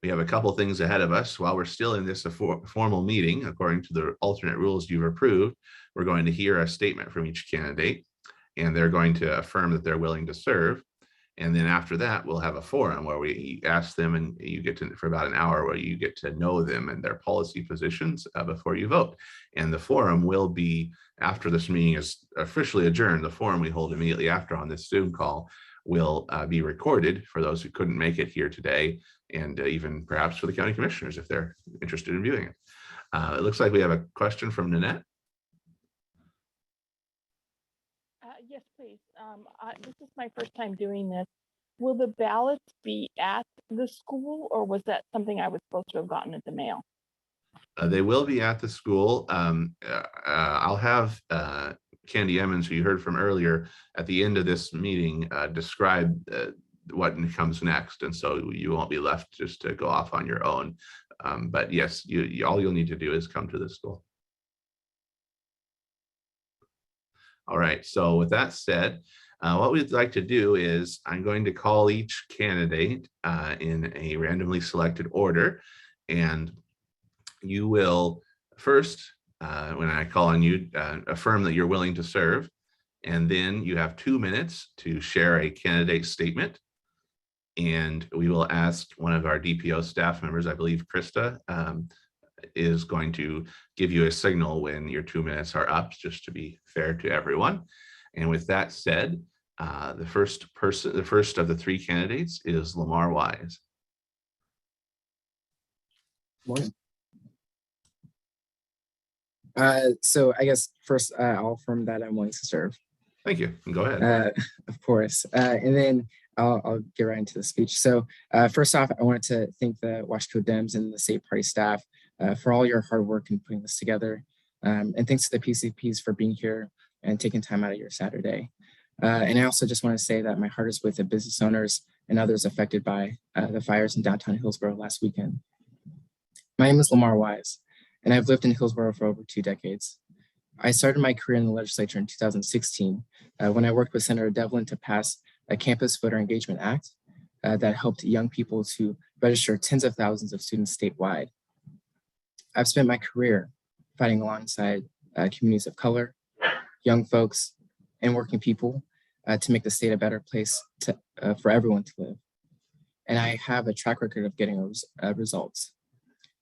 We have a couple things ahead of us. While we're still in this formal meeting, according to the alternate rules you've approved, we're going to hear a statement from each candidate, and they're going to affirm that they're willing to serve. And then after that, we'll have a forum where we ask them, and you get to, for about an hour, where you get to know them and their policy positions before you vote. And the forum will be, after this meeting is officially adjourned, the forum we hold immediately after on this Zoom call will be recorded for those who couldn't make it here today, and even perhaps for the county commissioners if they're interested in viewing it. It looks like we have a question from Nanette. Yes, please. This is my first time doing this. Will the ballots be at the school, or was that something I was supposed to have gotten at the mail? They will be at the school. I'll have Candy Emmons, who you heard from earlier, at the end of this meeting describe what comes next, and so you won't be left just to go off on your own. But yes, all you'll need to do is come to the school. All right, so with that said, what we'd like to do is I'm going to call each candidate in a randomly selected order, and you will first, when I call on you, affirm that you're willing to serve, and then you have 2 minutes to share a candidate statement. And we will ask one of our DPO staff members, I believe Krista, is going to give you a signal when your 2 minutes are up, just to be fair to everyone. And with that said, the first of the three candidates is Lamar Wise. Morning. So I guess first I'll affirm that I'm willing to serve. Thank you. Go ahead. Of course. And then I'll get right into the speech. So first off, I wanted to thank the Wasco Dems and the state party staff for all your hard work in putting this together. And thanks to the PCPs for being here and taking time out of your Saturday. And I also just want to say that my heart is with the business owners and others affected by the fires in downtown Hillsborough last weekend. My name is Lamar Wise, and I've lived in Hillsborough for over 2 decades. I started my career in the legislature in 2016 when I worked with Senator Devlin to pass a Campus Voter Engagement Act that helped young people to register tens of thousands of students statewide. I've spent my career fighting alongside communities of color, young folks, and working people to make the state a better place for everyone to live. And I have a track record of getting results.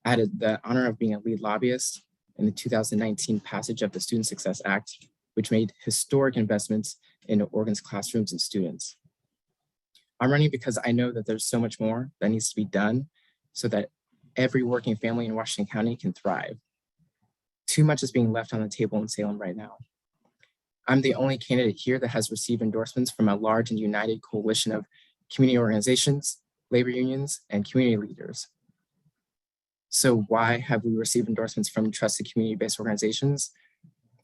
I had the honor of being a lead lobbyist in the 2019 passage of the Student Success Act, which made historic investments in Oregon's classrooms and students. I'm running because I know that there's so much more that needs to be done so that every working family in Washington County can thrive. Too much is being left on the table in Salem right now. I'm the only candidate here that has received endorsements from a large and united coalition of community organizations, labor unions, and community leaders. So why have we received endorsements from trusted community-based organizations?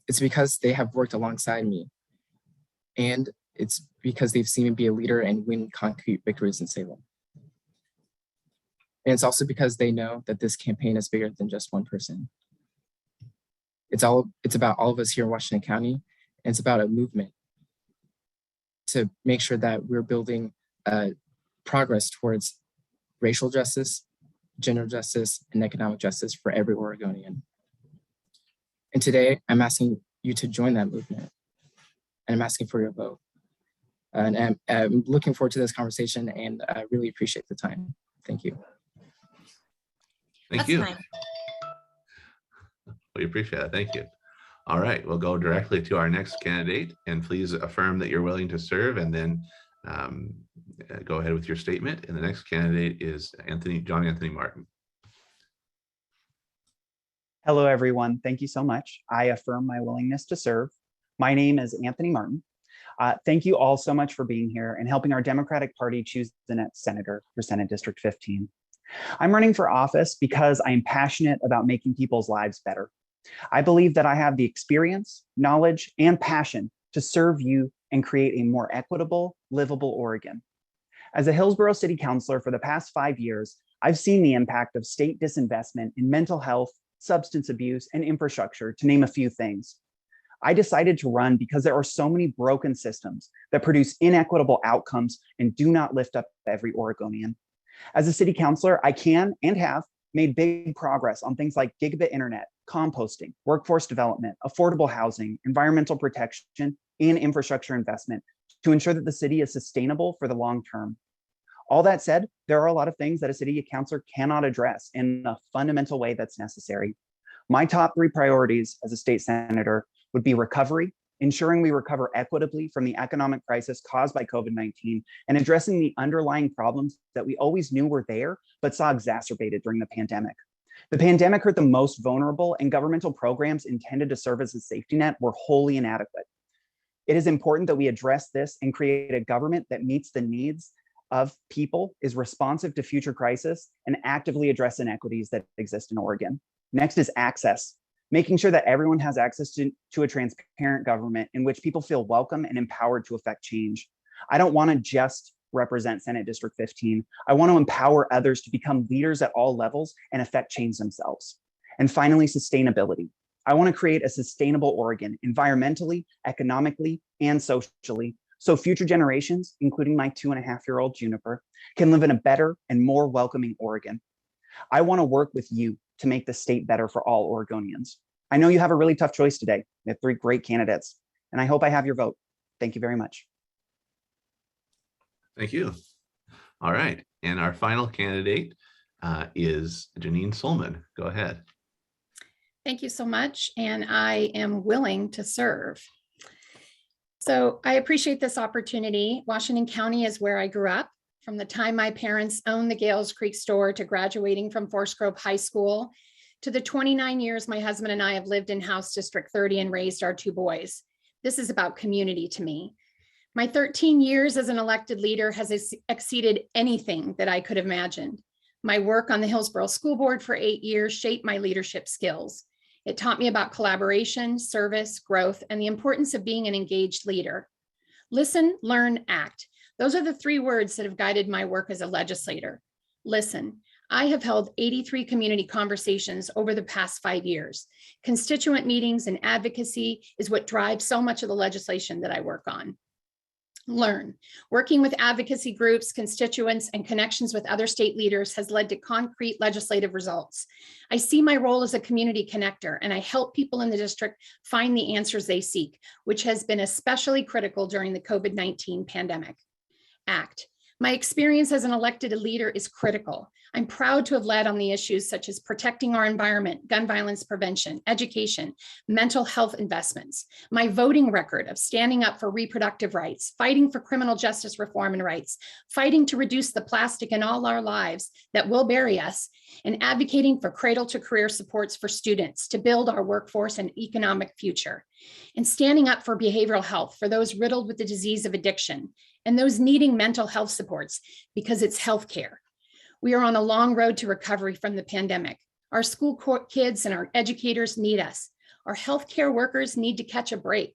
It's because they have worked alongside me. And it's because they've seen me be a leader and win concrete victories in Salem. And it's also because they know that this campaign is bigger than just one person. It's about all of us here in Washington County, and it's about a movement to make sure that we're building progress towards racial justice, gender justice, and economic justice for every Oregonian. And today, I'm asking you to join that movement, and I'm asking for your vote. And I'm looking forward to this conversation, and I really appreciate the time. Thank you. Thank you. We appreciate it. Thank you. All right, we'll go directly to our next candidate, and please affirm that you're willing to serve, and then go ahead with your statement. And the next candidate is John Anthony Martin. Hello, everyone. Thank you so much. I affirm my willingness to serve. My name is Anthony Martin. Thank you all so much for being here and helping our Democratic Party choose the next senator for Senate District 15. I'm running for office because I am passionate about making people's lives better. I believe that I have the experience, knowledge, and passion to serve you and create a more equitable, livable Oregon. As a Hillsborough City Councilor for the past 5 years, I've seen the impact of state disinvestment in mental health, substance abuse, and infrastructure, to name a few things. I decided to run because there are so many broken systems that produce inequitable outcomes and do not lift up every Oregonian. As a city councilor, I can and have made big progress on things like gigabit internet, composting, workforce development, affordable housing, environmental protection, and infrastructure investment to ensure that the city is sustainable for the long term. All that said, there are a lot of things that a city councilor cannot address in a fundamental way that's necessary. My top 3 priorities as a state senator would be recovery, ensuring we recover equitably from the economic crisis caused by COVID-19, and addressing the underlying problems that we always knew were there, but saw exacerbated during the pandemic. The pandemic hurt the most vulnerable, and governmental programs intended to serve as a safety net were wholly inadequate. It is important that we address this and create a government that meets the needs of people, is responsive to future crisis, and actively address inequities that exist in Oregon. Next is access, making sure that everyone has access to a transparent government in which people feel welcome and empowered to affect change. I don't want to just represent Senate District 15. I want to empower others to become leaders at all levels and affect change themselves. And finally, sustainability. I want to create a sustainable Oregon, environmentally, economically, and socially, so future generations, including my 2.5-year-old Juniper, can live in a better and more welcoming Oregon. I want to work with you to make the state better for all Oregonians. I know you have a really tough choice today. We have 3 great candidates, and I hope I have your vote. Thank you very much. Thank you. All right. And our final candidate is Janine Solman. Go ahead. Thank you so much. And I am willing to serve. So I appreciate this opportunity. Washington County is where I grew up. From the time my parents owned the Gales Creek store to graduating from Forest Grove High School, to the 29 years my husband and I have lived in House District 30 and raised our 2 boys. This is about community to me. My 13 years as an elected leader has exceeded anything that I could have imagined. My work on the Hillsborough School Board for 8 years shaped my leadership skills. It taught me about collaboration, service, growth, and the importance of being an engaged leader. Listen, learn, act. Those are the 3 words that have guided my work as a legislator. Listen. I have held 83 community conversations over the past 5 years. Constituent meetings and advocacy is what drives so much of the legislation that I work on. Learn. Working with advocacy groups, constituents, and connections with other state leaders has led to concrete legislative results. I see my role as a community connector, and I help people in the district find the answers they seek, which has been especially critical during the COVID-19 pandemic. Act. My experience as an elected leader is critical. I'm proud to have led on the issues such as protecting our environment, gun violence prevention, education, mental health investments. My voting record of standing up for reproductive rights, fighting for criminal justice reform and rights, fighting to reduce the plastic in all our lives that will bury us, and advocating for cradle to career supports for students to build our workforce and economic future, and standing up for behavioral health for those riddled with the disease of addiction and those needing mental health supports because it's healthcare. We are on a long road to recovery from the pandemic. Our school kids and our educators need us. Our healthcare workers need to catch a break,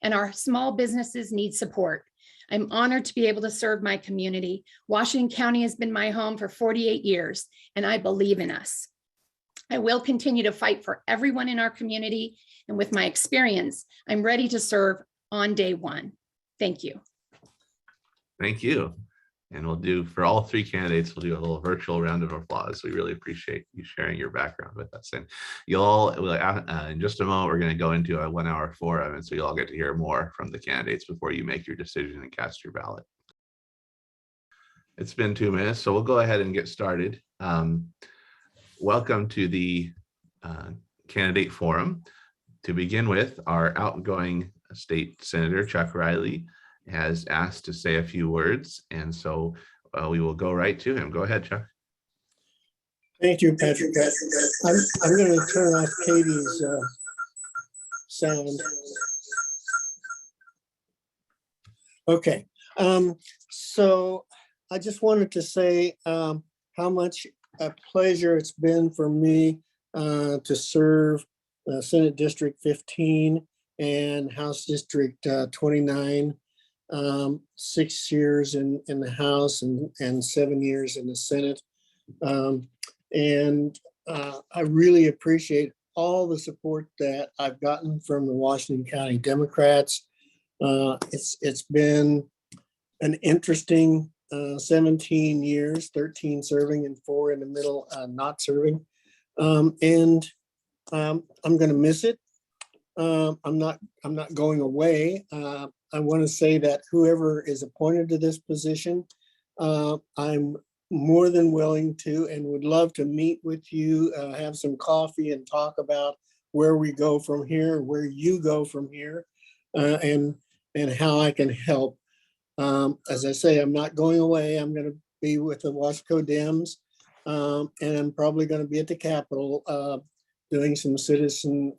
and our small businesses need support. I'm honored to be able to serve my community. Washington County has been my home for 48 years, and I believe in us. I will continue to fight for everyone in our community, and with my experience, I'm ready to serve on day one. Thank you. Thank you. And we'll do, for all 3 candidates, we'll do a little virtual round of applause. We really appreciate you sharing your background with us. And you'll all, in just a moment, we're going to go into a 1-hour forum. And so you'll all get to hear more from the candidates before you make your decision and cast your ballot. It's been 2 minutes, so we'll go ahead and get started. Welcome to the candidate forum. To begin with, our outgoing state senator, Chuck Riley, has asked to say a few words, and so we will go right to him. Go ahead, Chuck. Thank you, Patrick. I'm going to turn off Katie's sound. Okay, so I just wanted to say how much a pleasure it's been for me to serve Senate District 15 and House District 29. 6 years in the House and 7 years in the Senate. I really appreciate all the support that I've gotten from the Washington County Democrats. It's been an interesting 17 years, 13 serving and 4 in the middle not serving. And I'm going to miss it. I'm not going away. I want to say that whoever is appointed to this position, I'm more than willing to and would love to meet with you, have some coffee and talk about where we go from here, where you go from here, and how I can help. As I say, I'm not going away. I'm going to be with the Wasco Dems, and I'm probably going to be at the Capitol doing some citizen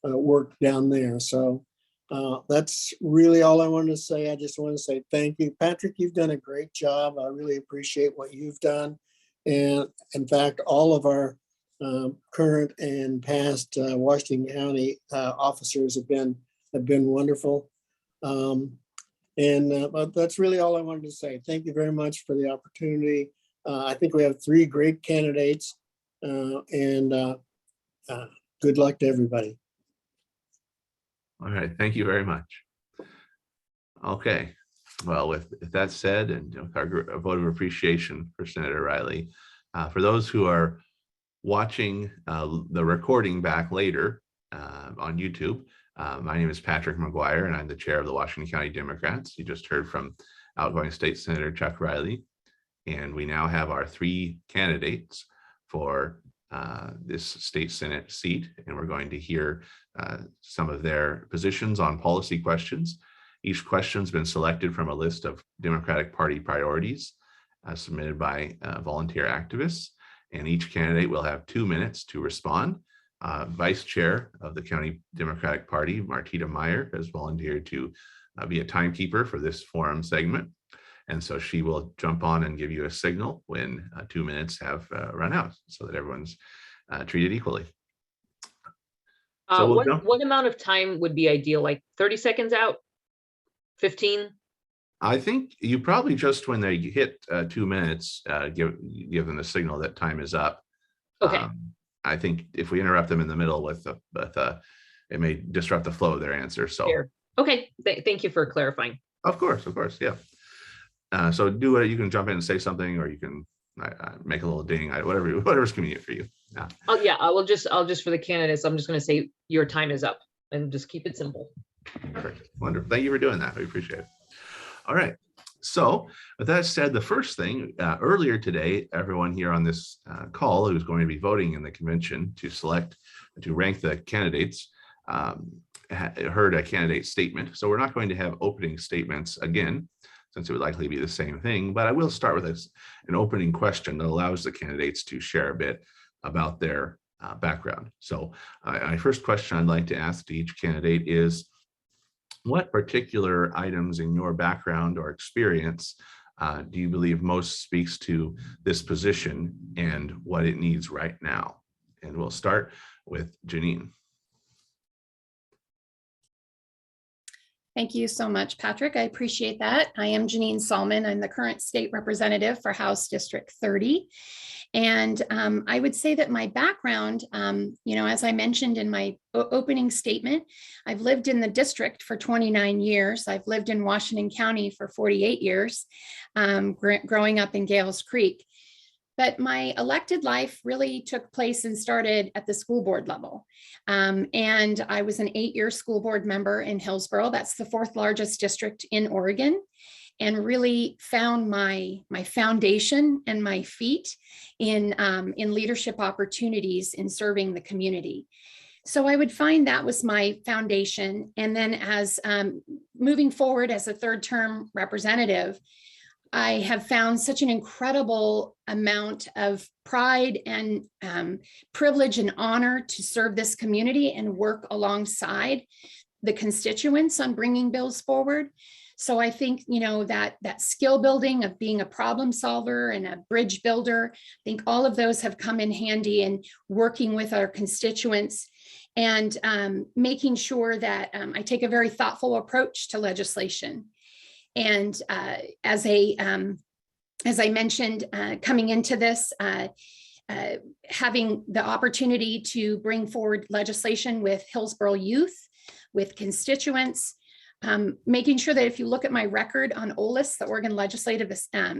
work down there. So that's really all I wanted to say. I just want to say thank you. Patrick, you've done a great job. I really appreciate what you've done. And in fact, all of our current and past Washington County officers have been wonderful. But that's really all I wanted to say. Thank you very much for the opportunity. I think we have 3 great candidates, and good luck to everybody. All right, thank you very much. Okay, well, with that said, and with our vote of appreciation for Senator Riley, for those who are watching the recording back later on YouTube, my name is Patrick McGuire, and I'm the chair of the Washington County Democrats. You just heard from outgoing State Senator Chuck Riley, and we now have our 3 candidates for this state Senate seat, and we're going to hear some of their positions on policy questions. Each question's been selected from a list of Democratic Party priorities submitted by volunteer activists, and each candidate will have 2 minutes to respond. Vice Chair of the County Democratic Party, Martita Meyer, has volunteered to be a timekeeper for this forum segment. And so she will jump on and give you a signal when 2 minutes have run out so that everyone's treated equally. So what amount of time would be ideal? Like 30 seconds out? 15? I think you probably just when they hit 2 minutes, give them the signal that time is up. Okay. I think if we interrupt them in the middle with it may disrupt the flow of their answer. So Fair. Okay, thank you for clarifying. Of course, yeah. So do it. You can jump in and say something, or you can make a little ding, whatever's convenient for you. Yeah. Oh yeah, I'll just for the candidates, I'm just going to say your time is up and just keep it simple. Perfect. Wonderful. Thank you for doing that. We appreciate it. All right. So with that said, the first thing, earlier today, everyone here on this call who's going to be voting in the convention to rank the candidates heard a candidate statement. So we're not going to have opening statements again, since it would likely be the same thing, but I will start with an opening question that allows the candidates to share a bit about their background. So my first question I'd like to ask to each candidate is, what particular items in your background or experience do you believe most speaks to this position and what it needs right now? And we'll start with Janine. Thank you so much, Patrick. I appreciate that. I am Janine Salmon. I'm the current state representative for House District 30. And I would say that my background, as I mentioned in my opening statement, I've lived in the district for 29 years. I've lived in Washington County for 48 years, growing up in Gales Creek. But my elected life really took place and started at the school board level. And I was an 8-year school board member in Hillsborough. That's the 4th largest district in Oregon, and really found my foundation and my feet in leadership opportunities in serving the community. So I would find that was my foundation. And then as moving forward as a 3rd term representative, I have found such an incredible amount of pride and privilege and honor to serve this community and work alongside the constituents on bringing bills forward. So I think, that skill building of being a problem solver and a bridge builder, I think all of those have come in handy in working with our constituents and making sure that I take a very thoughtful approach to legislation. And as I mentioned, coming into this, having the opportunity to bring forward legislation with Hillsborough youth, with constituents, making sure that if you look at my record on OLIS, the Oregon Legislative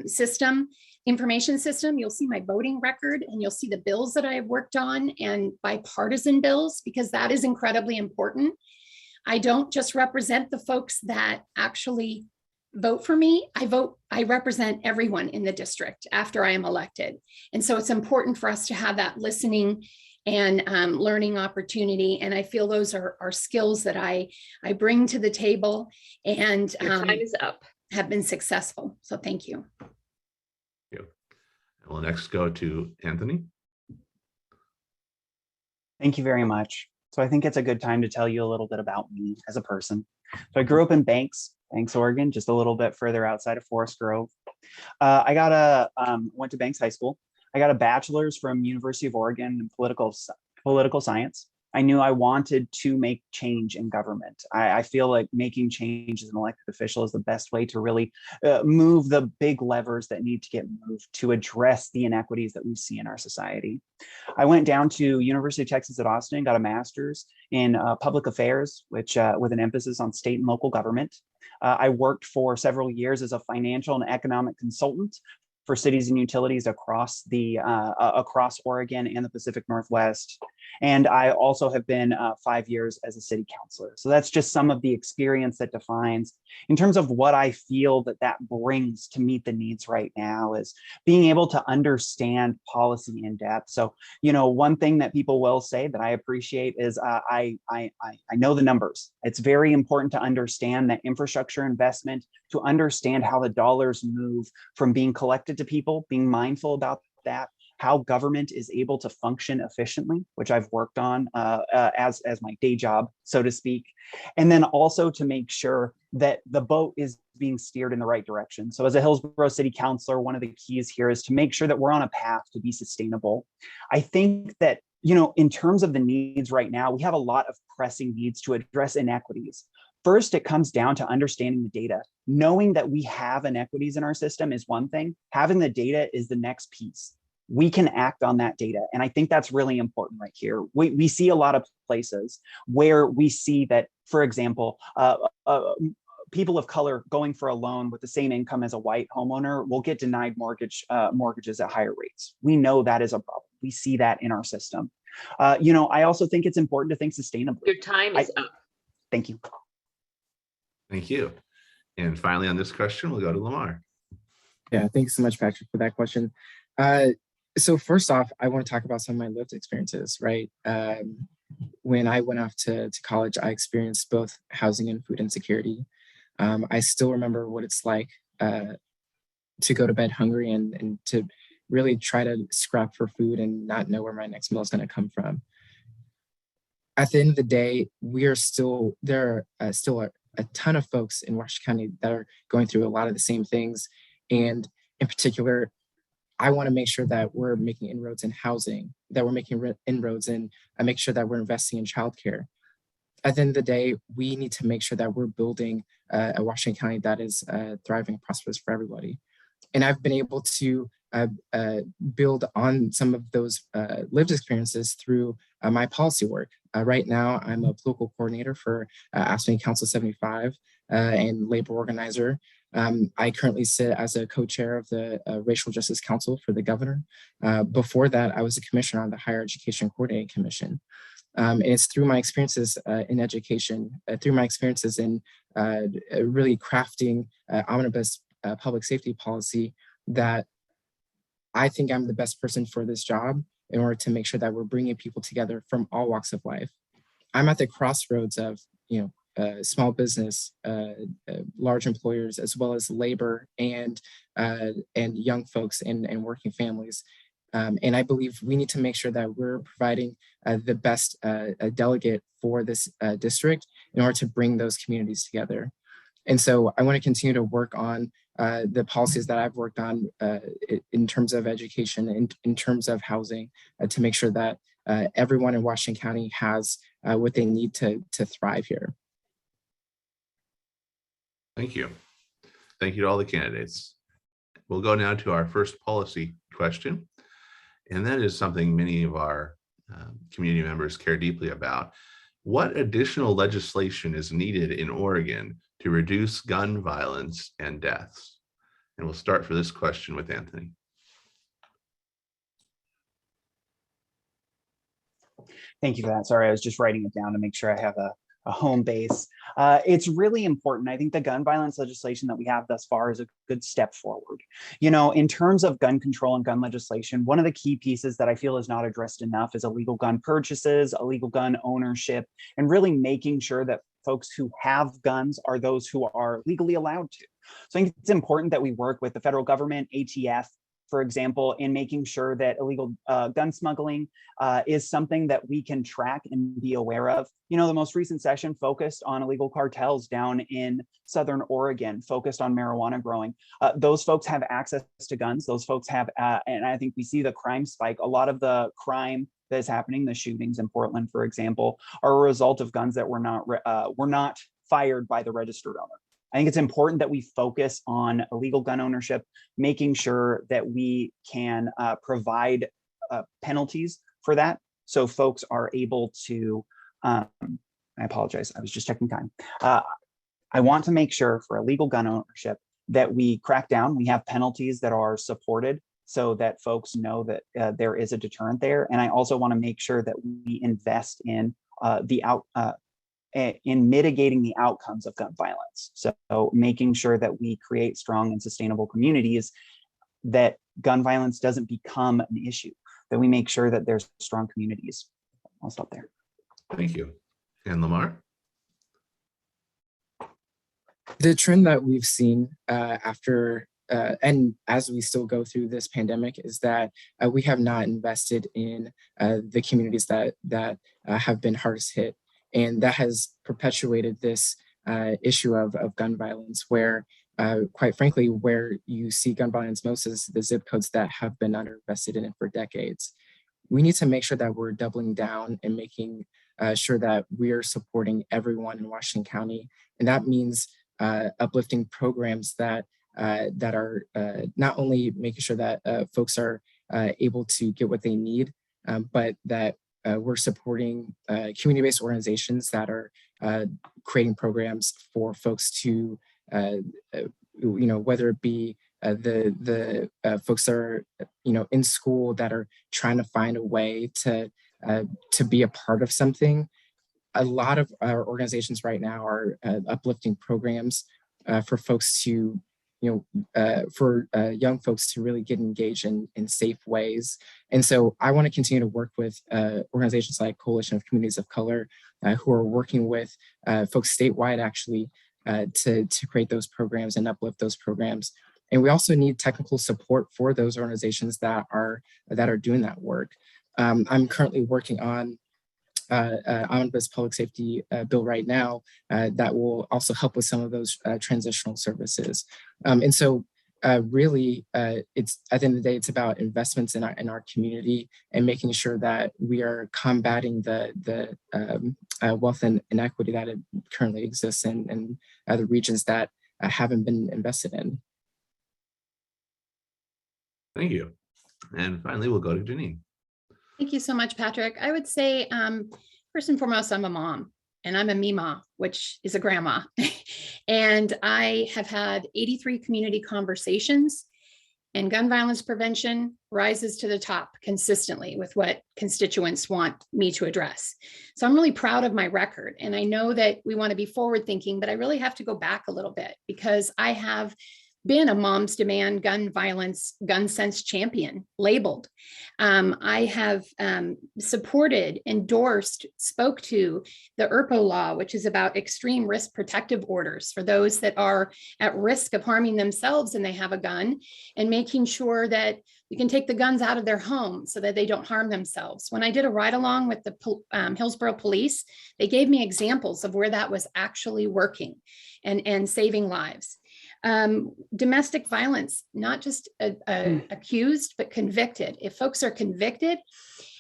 System, Information System, you'll see my voting record and you'll see the bills that I have worked on and bipartisan bills, because that is incredibly important. I don't just represent the folks that actually vote for me. I represent everyone in the district after I am elected. And so it's important for us to have that listening and learning opportunity. And I feel those are skills that I bring to the table and Your time is up. have been successful. So thank you. We'll next go to Anthony. Thank you very much. So I think it's a good time to tell you a little bit about me as a person. So I grew up in Banks, Oregon, just a little bit further outside of Forest Grove. I went to Banks High School. I got a bachelor's from University of Oregon in political science. I knew I wanted to make change in government. I feel like making change as an elected official is the best way to really move the big levers that need to get moved to address the inequities that we see in our society. I went down to University of Texas at Austin, got a master's in public affairs, which with an emphasis on state and local government. I worked for several years as a financial and economic consultant for cities and utilities across Oregon and the Pacific Northwest. And I also have been 5 years as a city councilor. So that's just some of the experience that defines, in terms of what I feel that brings to meet the needs right now, is being able to understand policy in depth. So, one thing that people will say that I appreciate is I know the numbers. It's very important to understand that infrastructure investment, to understand how the dollars move from being collected to people, being mindful about that, how government is able to function efficiently, which I've worked on as my day job, so to speak. And then also to make sure that the boat is being steered in the right direction. So as a Hillsborough City Councilor, one of the keys here is to make sure that we're on a path to be sustainable. I think that, in terms of the needs right now, we have a lot of pressing needs to address inequities. First, it comes down to understanding the data. Knowing that we have inequities in our system is one thing. Having the data is the next piece. We can act on that data. And I think that's really important right here. We see a lot of places where we see that, for example, people of color going for a loan with the same income as a white homeowner will get denied mortgages at higher rates. We know that is a problem. We see that in our system. I also think it's important to think sustainably. Your time is up. Thank you. Thank you. And finally, on this question, we'll go to Lamar. Yeah, thanks so much, Patrick, for that question. So first off, I want to talk about some of my lived experiences, right? When I went off to college, I experienced both housing and food insecurity. I still remember what it's like to go to bed hungry and to really try to scrap for food and not know where my next meal is going to come from. At the end of the day, there are still a ton of folks in Washington County that are going through a lot of the same things. And in particular, I want to make sure that we're making inroads in housing, that we're making inroads in, I make sure that we're investing in childcare. At the end of the day, we need to make sure that we're building a Washington County that is thriving and prosperous for everybody. And I've been able to build on some of those lived experiences through my policy work. Right now, I'm a political coordinator for Aspen Council 75 and labor organizer. I currently sit as a co-chair of the Racial Justice Council for the governor. Before that, I was a commissioner on the Higher Education Coordinating Commission. And it's through my experiences in education, through my experiences in really crafting omnibus public safety policy, that I think I'm the best person for this job in order to make sure that we're bringing people together from all walks of life. I'm at the crossroads of, small business, large employers, as well as labor and young folks and working families. And I believe we need to make sure that we're providing the best delegate for this district in order to bring those communities together. And so I want to continue to work on the policies that I've worked on in terms of education, in terms of housing, to make sure that everyone in Washington County has what they need to thrive here. Thank you. Thank you to all the candidates. We'll go now to our first policy question. And that is something many of our community members care deeply about. What additional legislation is needed in Oregon to reduce gun violence and deaths? And we'll start for this question with Anthony. Thank you for that. Sorry, I was just writing it down to make sure I have a home base. It's really important. I think the gun violence legislation that we have thus far is a good step forward. You know, in terms of gun control and gun legislation, one of the key pieces that I feel is not addressed enough is illegal gun purchases, illegal gun ownership, and really making sure that folks who have guns are those who are legally allowed to. So I think it's important that we work with the federal government, ATF, for example, in making sure that illegal gun smuggling is something that we can track and be aware of. You know, the most recent session focused on illegal cartels down in Southern Oregon, focused on marijuana growing. Those folks have access to guns. Those folks have, and I think we see the crime spike. A lot of the crime that is happening, the shootings in Portland, for example, are a result of guns that were not fired by the registered owner. I think it's important that we focus on illegal gun ownership, making sure that we can provide penalties for that, so folks are able to, I apologize, I was just checking time. I want to make sure for illegal gun ownership that we crack down, we have penalties that are supported so that folks know that there is a deterrent there. And I also want to make sure that we invest in in mitigating the outcomes of gun violence. So making sure that we create strong and sustainable communities, that gun violence doesn't become an issue, that we make sure that there's strong communities. I'll stop there. Thank you. And Lamar? The trend that we've seen after and as we still go through this pandemic is that we have not invested in the communities that have been hardest hit. And that has perpetuated this issue of gun violence, where quite frankly, where you see gun violence most is the zip codes that have been underinvested in it for decades. We need to make sure that we're doubling down and making sure that we're supporting everyone in Washington County. And that means uplifting programs that are not only making sure that folks are able to get what they need, but that we're supporting community-based organizations that are creating programs for folks to, whether it be the folks that are, in school that are trying to find a way to be a part of something. A lot of our organizations right now are uplifting programs for folks to, for young folks to really get engaged in safe ways. And so I want to continue to work with organizations like Coalition of Communities of Color, who are working with folks statewide actually to create those programs and uplift those programs. And we also need technical support for those organizations that are doing that work. I'm currently working on omnibus public safety bill right now that will also help with some of those transitional services. And so really, it's at the end of the day, it's about investments in our community and making sure that we are combating the wealth and inequity that currently exists in the regions that haven't been invested in. Thank you. And finally, we'll go to Janine. Thank you so much, Patrick. I would say, first and foremost, I'm a mom and I'm a Mima, which is a grandma. And I have had 83 community conversations, and gun violence prevention rises to the top consistently with what constituents want me to address. So I'm really proud of my record. And I know that we want to be forward thinking, but I really have to go back a little bit because I have been a Moms Demand Gun Violence Gun Sense champion, labeled. I have supported, endorsed, spoke to the ERPO law, which is about extreme risk protective orders for those that are at risk of harming themselves and they have a gun, and making sure that we can take the guns out of their home so that they don't harm themselves. When I did a ride along with the Hillsborough Police, they gave me examples of where that was actually working and saving lives. Domestic violence, not just accused, but convicted. If folks are convicted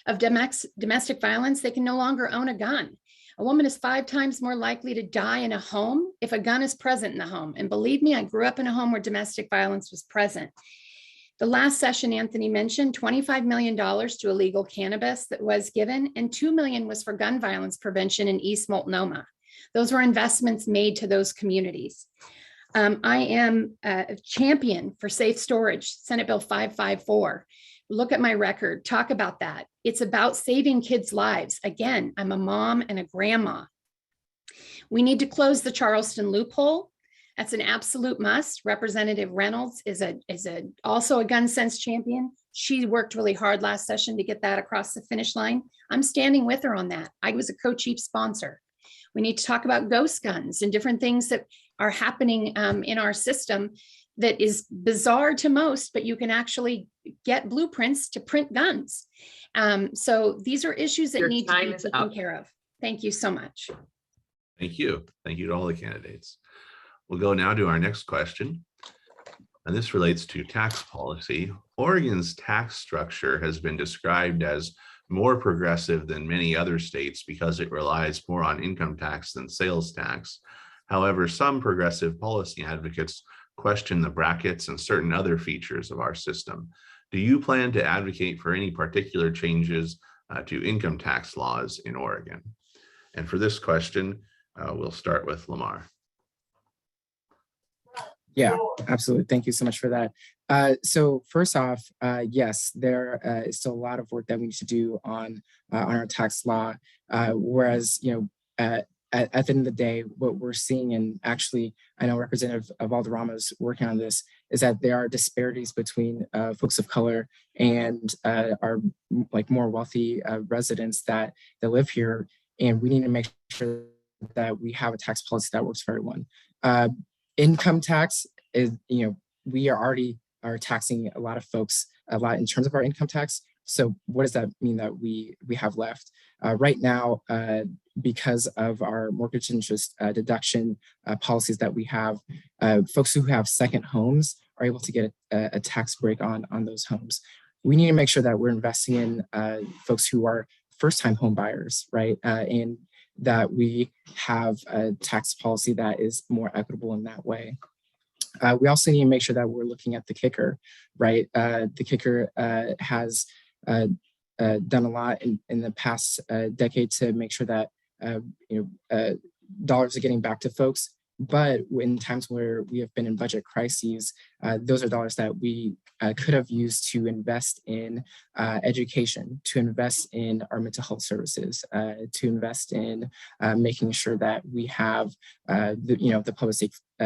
of domestic violence, they can no longer own a gun. A woman is 5 times more likely to die in a home if a gun is present in the home. And believe me, I grew up in a home where domestic violence was present. The last session, Anthony mentioned $25 million to illegal cannabis that was given, and $2 million was for gun violence prevention in East Multnomah. Those were investments made to those communities. I am a champion for safe storage, Senate Bill 554. Look at my record, talk about that. It's about saving kids' lives. Again, I'm a mom and a grandma. We need to close the Charleston loophole. That's an absolute must. Representative Reynolds is also a gun sense champion. She worked really hard last session to get that across the finish line. I'm standing with her on that. I was a co-chief sponsor. We need to talk about ghost guns and different things that are happening in our system that is bizarre to most, but you can actually get blueprints to print guns. So these are issues that Your need to time be is taken up. care of. Thank you so much. Thank you. Thank you to all the candidates. We'll go now to our next question. And this relates to tax policy. Oregon's tax structure has been described as more progressive than many other states because it relies more on income tax than sales tax. However, some progressive policy advocates question the brackets and certain other features of our system. Do you plan to advocate for any particular changes to income tax laws in Oregon? And for this question, we'll start with Lamar. Yeah, absolutely. Thank you so much for that. So first off, yes, there is still a lot of work that we need to do on our tax law. Whereas, at the end of the day, what we're seeing, and actually, I know Representative Valderrama is working on this, is that there are disparities between folks of color and our more wealthy residents that live here, and we need to make sure that we have a tax policy that works for everyone. Income tax is, we already are taxing a lot of folks a lot in terms of our income tax. So what does that mean that we have left? Right now, because of our mortgage interest deduction policies that we have, folks who have second homes are able to get a tax break on those homes. We need to make sure that we're investing in folks who are first-time home buyers, right? And that we have a tax policy that is more equitable in that way. We also need to make sure that we're looking at the kicker, right? The kicker has done a lot in the past decade to make sure that dollars are getting back to folks. But in times where we have been in budget crises, those are dollars that we could have used to invest in education, to invest in our mental health services, to invest in making sure that we have the public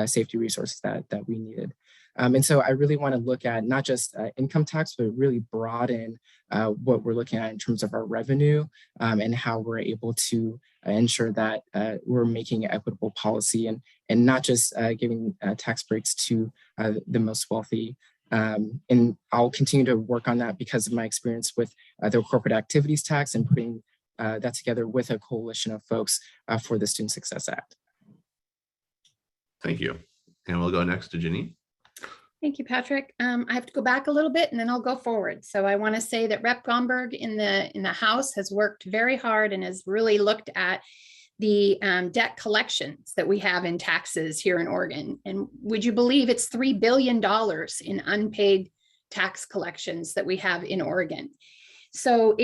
safety resources that we needed. And so I really want to look at not just income tax, but really broaden what we're looking at in terms of our revenue and how we're able to ensure that we're making equitable policy and not just giving tax breaks to the most wealthy. And I'll continue to work on that because of my experience with the corporate activities tax and putting that together with a coalition of folks for the Student Success Act. Thank you. And we'll go next to Janine. Thank you, Patrick. I have to go back a little bit and then I'll go forward. So I want to say that Rep. Gomberg in the House has worked very hard and has really looked at the debt collections that we have in taxes here in Oregon. And would you believe it's $3 billion in unpaid tax collections that we have in Oregon? So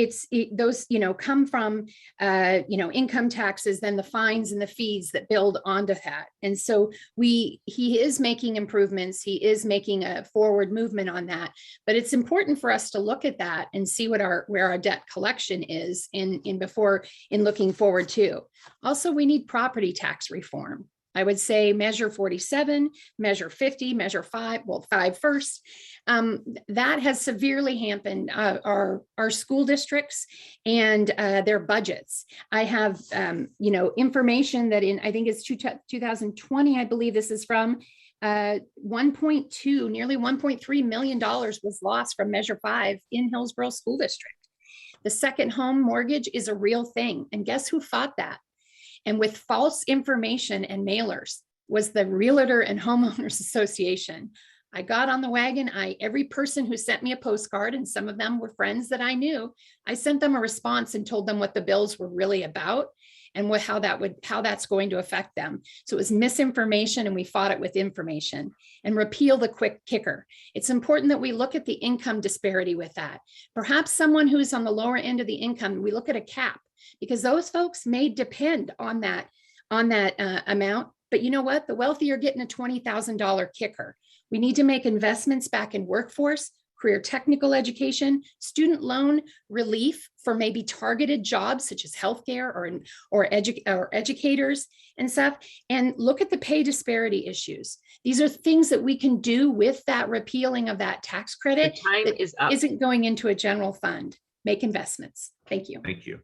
those come from income taxes, then the fines and the fees that build onto that. And so he is making improvements. He is making a forward movement on that. But it's important for us to look at that and see where our debt collection is in looking forward too. Also, we need property tax reform. I would say measure 47, measure 50, measure 5, well, 5 first. That has severely hampered our school districts and their budgets. I have, information that I think it's 2020, I believe this is from, 1.2, nearly $1.3 million was lost from measure 5 in Hillsborough School District. The second home mortgage is a real thing. And guess who fought that? And with false information and mailers was the Realtor and Homeowners Association. I got on the wagon. Every person who sent me a postcard, and some of them were friends that I knew, I sent them a response and told them what the bills were really about and how that's going to affect them. So it was misinformation, and we fought it with information. And repeal the quick kicker. It's important that we look at the income disparity with that. Perhaps someone who's on the lower end of the income, we look at a cap, because those folks may depend on that on that amount. But you know what? The wealthy are getting a $20,000 kicker. We need to make investments back in workforce, career technical education, student loan relief for maybe targeted jobs such as healthcare or educators and stuff. And look at the pay disparity issues. These are things that we can do with that repealing of that tax credit Your time is up. isn't going into a general fund. Make investments. Thank you. Thank you.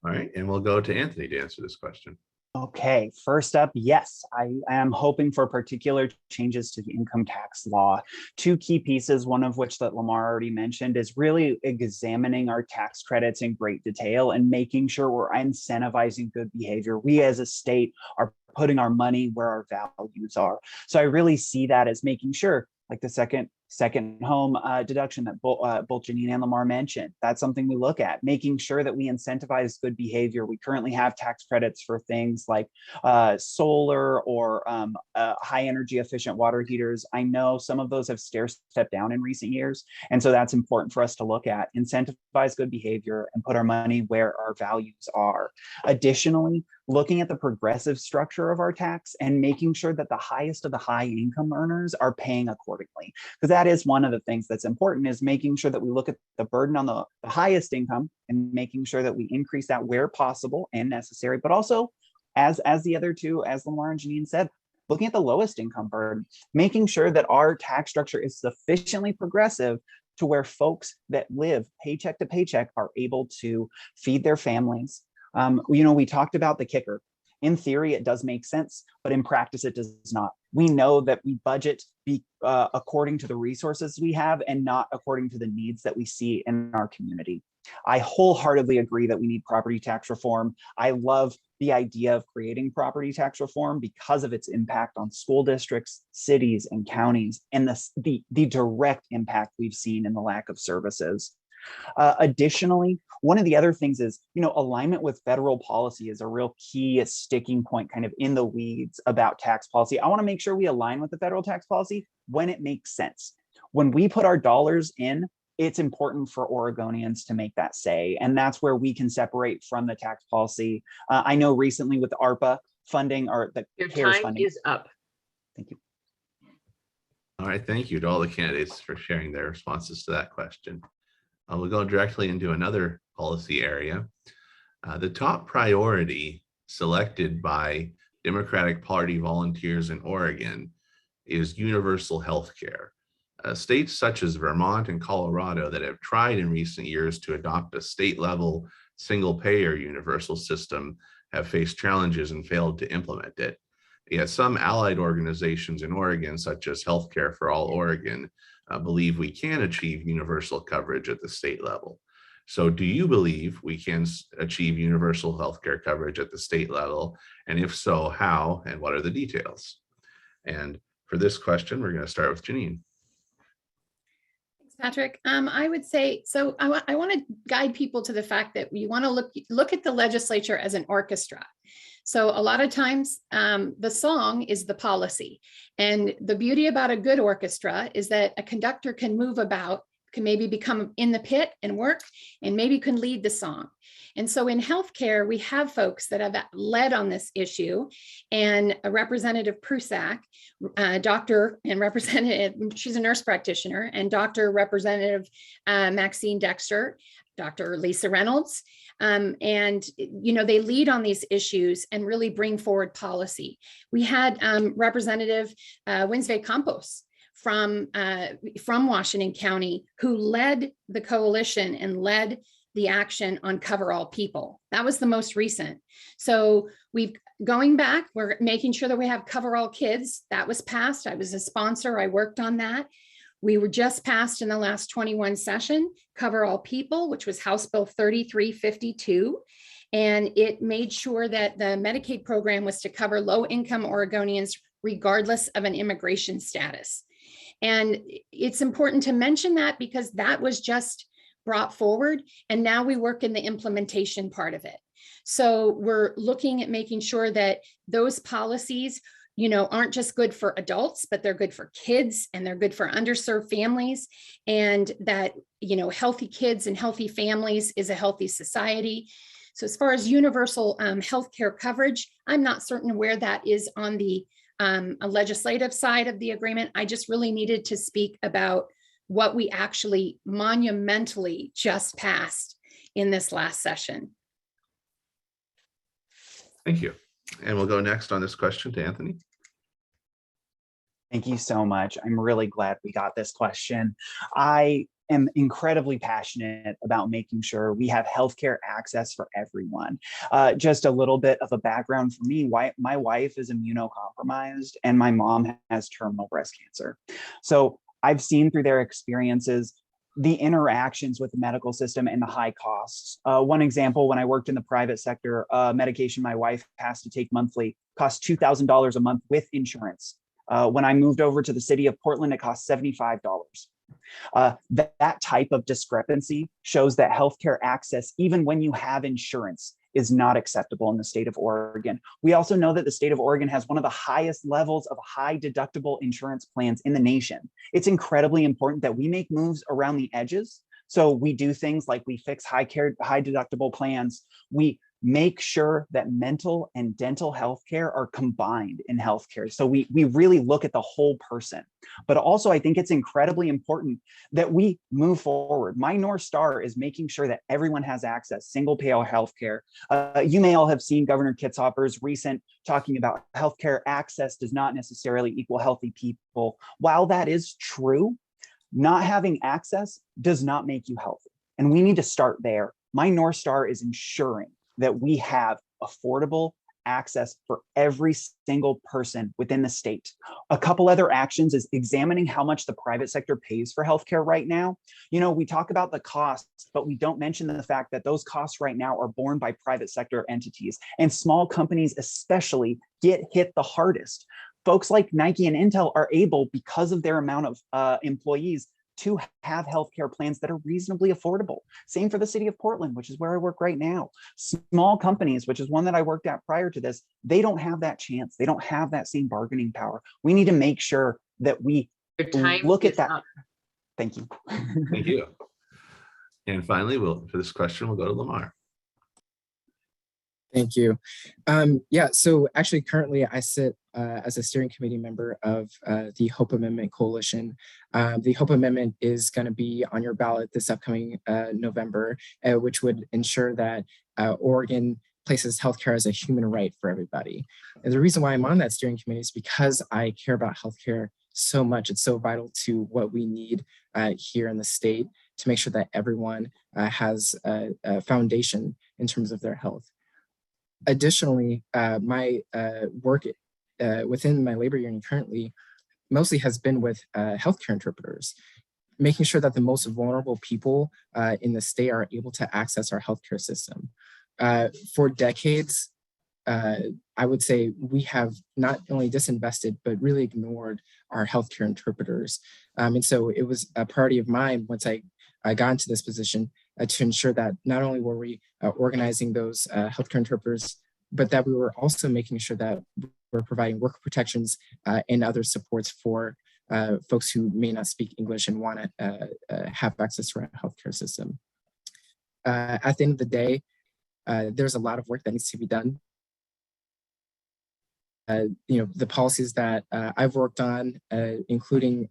All right, and we'll go to Anthony to answer this question. Okay, first up, yes, I am hoping for particular changes to the income tax law. Two key pieces, one of which that Lamar already mentioned, is really examining our tax credits in great detail and making sure we're incentivizing good behavior. We as a state are putting our money where our values are. So I really see that as making sure, like the second home deduction that both Janine and Lamar mentioned. That's something we look at, making sure that we incentivize good behavior. We currently have tax credits for things like solar or high energy efficient water heaters. I know some of those have stair-stepped down in recent years. And so that's important for us to look at, incentivize good behavior and put our money where our values are. Additionally, looking at the progressive structure of our tax and making sure that the highest of the high income earners are paying accordingly. Because that is one of the things that's important, is making sure that we look at the burden on the highest income and making sure that we increase that where possible and necessary, but also as the other two, as Lamar and Janine said, looking at the lowest income burden, making sure that our tax structure is sufficiently progressive to where folks that live paycheck to paycheck are able to feed their families. We talked about the kicker. In theory, it does make sense, but in practice, it does not. We know that we budget according to the resources we have and not according to the needs that we see in our community. I wholeheartedly agree that we need property tax reform. I love the idea of creating property tax reform because of its impact on school districts, cities, and counties, and the direct impact we've seen in the lack of services. Additionally, one of the other things is, alignment with federal policy is a real key sticking point kind of in the weeds about tax policy. I want to make sure we align with the federal tax policy when it makes sense. When we put our dollars in, it's important for Oregonians to make that say. And that's where we can separate from the tax policy. I know recently with the ARPA funding or the Your CARES time funding. is up. Thank you. All right, thank you to all the candidates for sharing their responses to that question. We'll go directly into another policy area. The top priority selected by Democratic Party volunteers in Oregon is universal health care. States such as Vermont and Colorado that have tried in recent years to adopt a state-level single-payer universal system have faced challenges and failed to implement it. Yet some allied organizations in Oregon, such as Healthcare for All Oregon, believe we can achieve universal coverage at the state level. So do you believe we can achieve universal healthcare coverage at the state level? And if so, how and what are the details? And for this question, we're going to start with Janine. Thanks, Patrick. I would say, so I want to guide people to the fact that you want to look at the legislature as an orchestra. So a lot of times the song is the policy. And the beauty about a good orchestra is that a conductor can move about, can maybe become in the pit and work, and maybe can lead the song. And so in healthcare, we have folks that have led on this issue, and a Representative Prusak, doctor and representative, she's a nurse practitioner, and Dr. Representative Maxine Dexter, Dr. Lisa Reynolds, and they lead on these issues and really bring forward policy. We had Representative Winsve Campos from Washington County, who led the coalition and led the action on Cover All People. That was the most recent. So going back, we're making sure that we have Cover All Kids. That was passed. I was a sponsor. I worked on that. We were just passed in the last 21 session, Cover All People, which was House Bill 3352. And it made sure that the Medicaid program was to cover low-income Oregonians regardless of an immigration status. And it's important to mention that because that was just brought forward, and now we work in the implementation part of it. So we're looking at making sure that those policies, aren't just good for adults, but they're good for kids and they're good for underserved families, and that, healthy kids and healthy families is a healthy society. So as far as universal healthcare coverage, I'm not certain where that is on the legislative side of the agreement. I just really needed to speak about what we actually monumentally just passed in this last session. Thank you. And we'll go next on this question to Anthony. Thank you so much. I'm really glad we got this question. I am incredibly passionate about making sure we have healthcare access for everyone. Just a little bit of a background for me. My wife is immunocompromised and my mom has terminal breast cancer. So I've seen through their experiences the interactions with the medical system and the high costs. One example, when I worked in the private sector, medication my wife has to take monthly costs $2,000 a month with insurance. When I moved over to the city of Portland, it cost $75. That type of discrepancy shows that healthcare access, even when you have insurance, is not acceptable in the state of Oregon. We also know that the state of Oregon has one of the highest levels of high deductible insurance plans in the nation. It's incredibly important that we make moves around the edges. So we do things like we fix high deductible plans. We make sure that mental and dental health care are combined in healthcare. So we really look at the whole person. But also, I think it's incredibly important that we move forward. My North Star is making sure that everyone has access, single payer healthcare. You may all have seen Governor Kitzhaber's recent talking about healthcare access does not necessarily equal healthy people. While that is true, not having access does not make you healthy. And we need to start there. My North Star is ensuring that we have affordable access for every single person within the state. A couple other actions is examining how much the private sector pays for healthcare right now. You know, we talk about the costs, but we don't mention the fact that those costs right now are borne by private sector entities, and small companies especially get hit the hardest. Folks like Nike and Intel are able, because of their amount of employees, to have healthcare plans that are reasonably affordable. Same for the city of Portland, which is where I work right now. Small companies, which is one that I worked at prior to this, they don't have that chance. They don't have that same bargaining power. We need to make sure that we Your time look at is that. up. Thank you. Thank you. And finally, for this question, we'll go to Lamar. Thank you. Yeah, so actually currently I sit as a steering committee member of the Hope Amendment Coalition. The Hope Amendment is going to be on your ballot this upcoming November, which would ensure that Oregon places healthcare as a human right for everybody. And the reason why I'm on that steering committee is because I care about healthcare so much. It's so vital to what we need here in the state to make sure that everyone has a foundation in terms of their health. Additionally, my work within my labor union currently mostly has been with healthcare interpreters, making sure that the most vulnerable people in the state are able to access our healthcare system. For decades, I would say we have not only disinvested, but really ignored our healthcare interpreters. And so it was a priority of mine once I got into this position to ensure that not only were we organizing those healthcare interpreters, but that we were also making sure that we're providing worker protections and other supports for folks who may not speak English and want to have access to our healthcare system. At the end of the day, there's a lot of work that needs to be done. The policies that I've worked on, including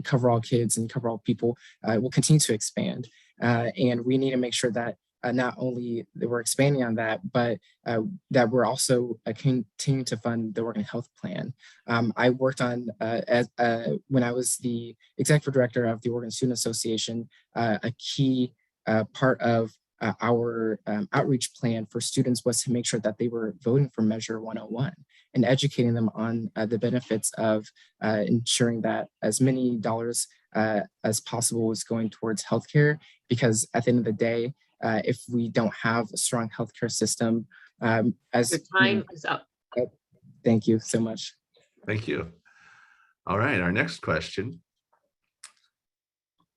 Cover All Kids and Cover All People, will continue to expand. And we need to make sure that not only that we're expanding on that, but that we're also continuing to fund the Oregon Health Plan. I worked on, when I was the executive director of the Oregon Student Association, a key part of our outreach plan for students was to make sure that they were voting for Measure 101 and educating them on the benefits of ensuring that as many dollars as possible was going towards healthcare, because at the end of the day, if we don't have a strong healthcare system, Your time is up. Thank you so much. Thank you. All right, our next question.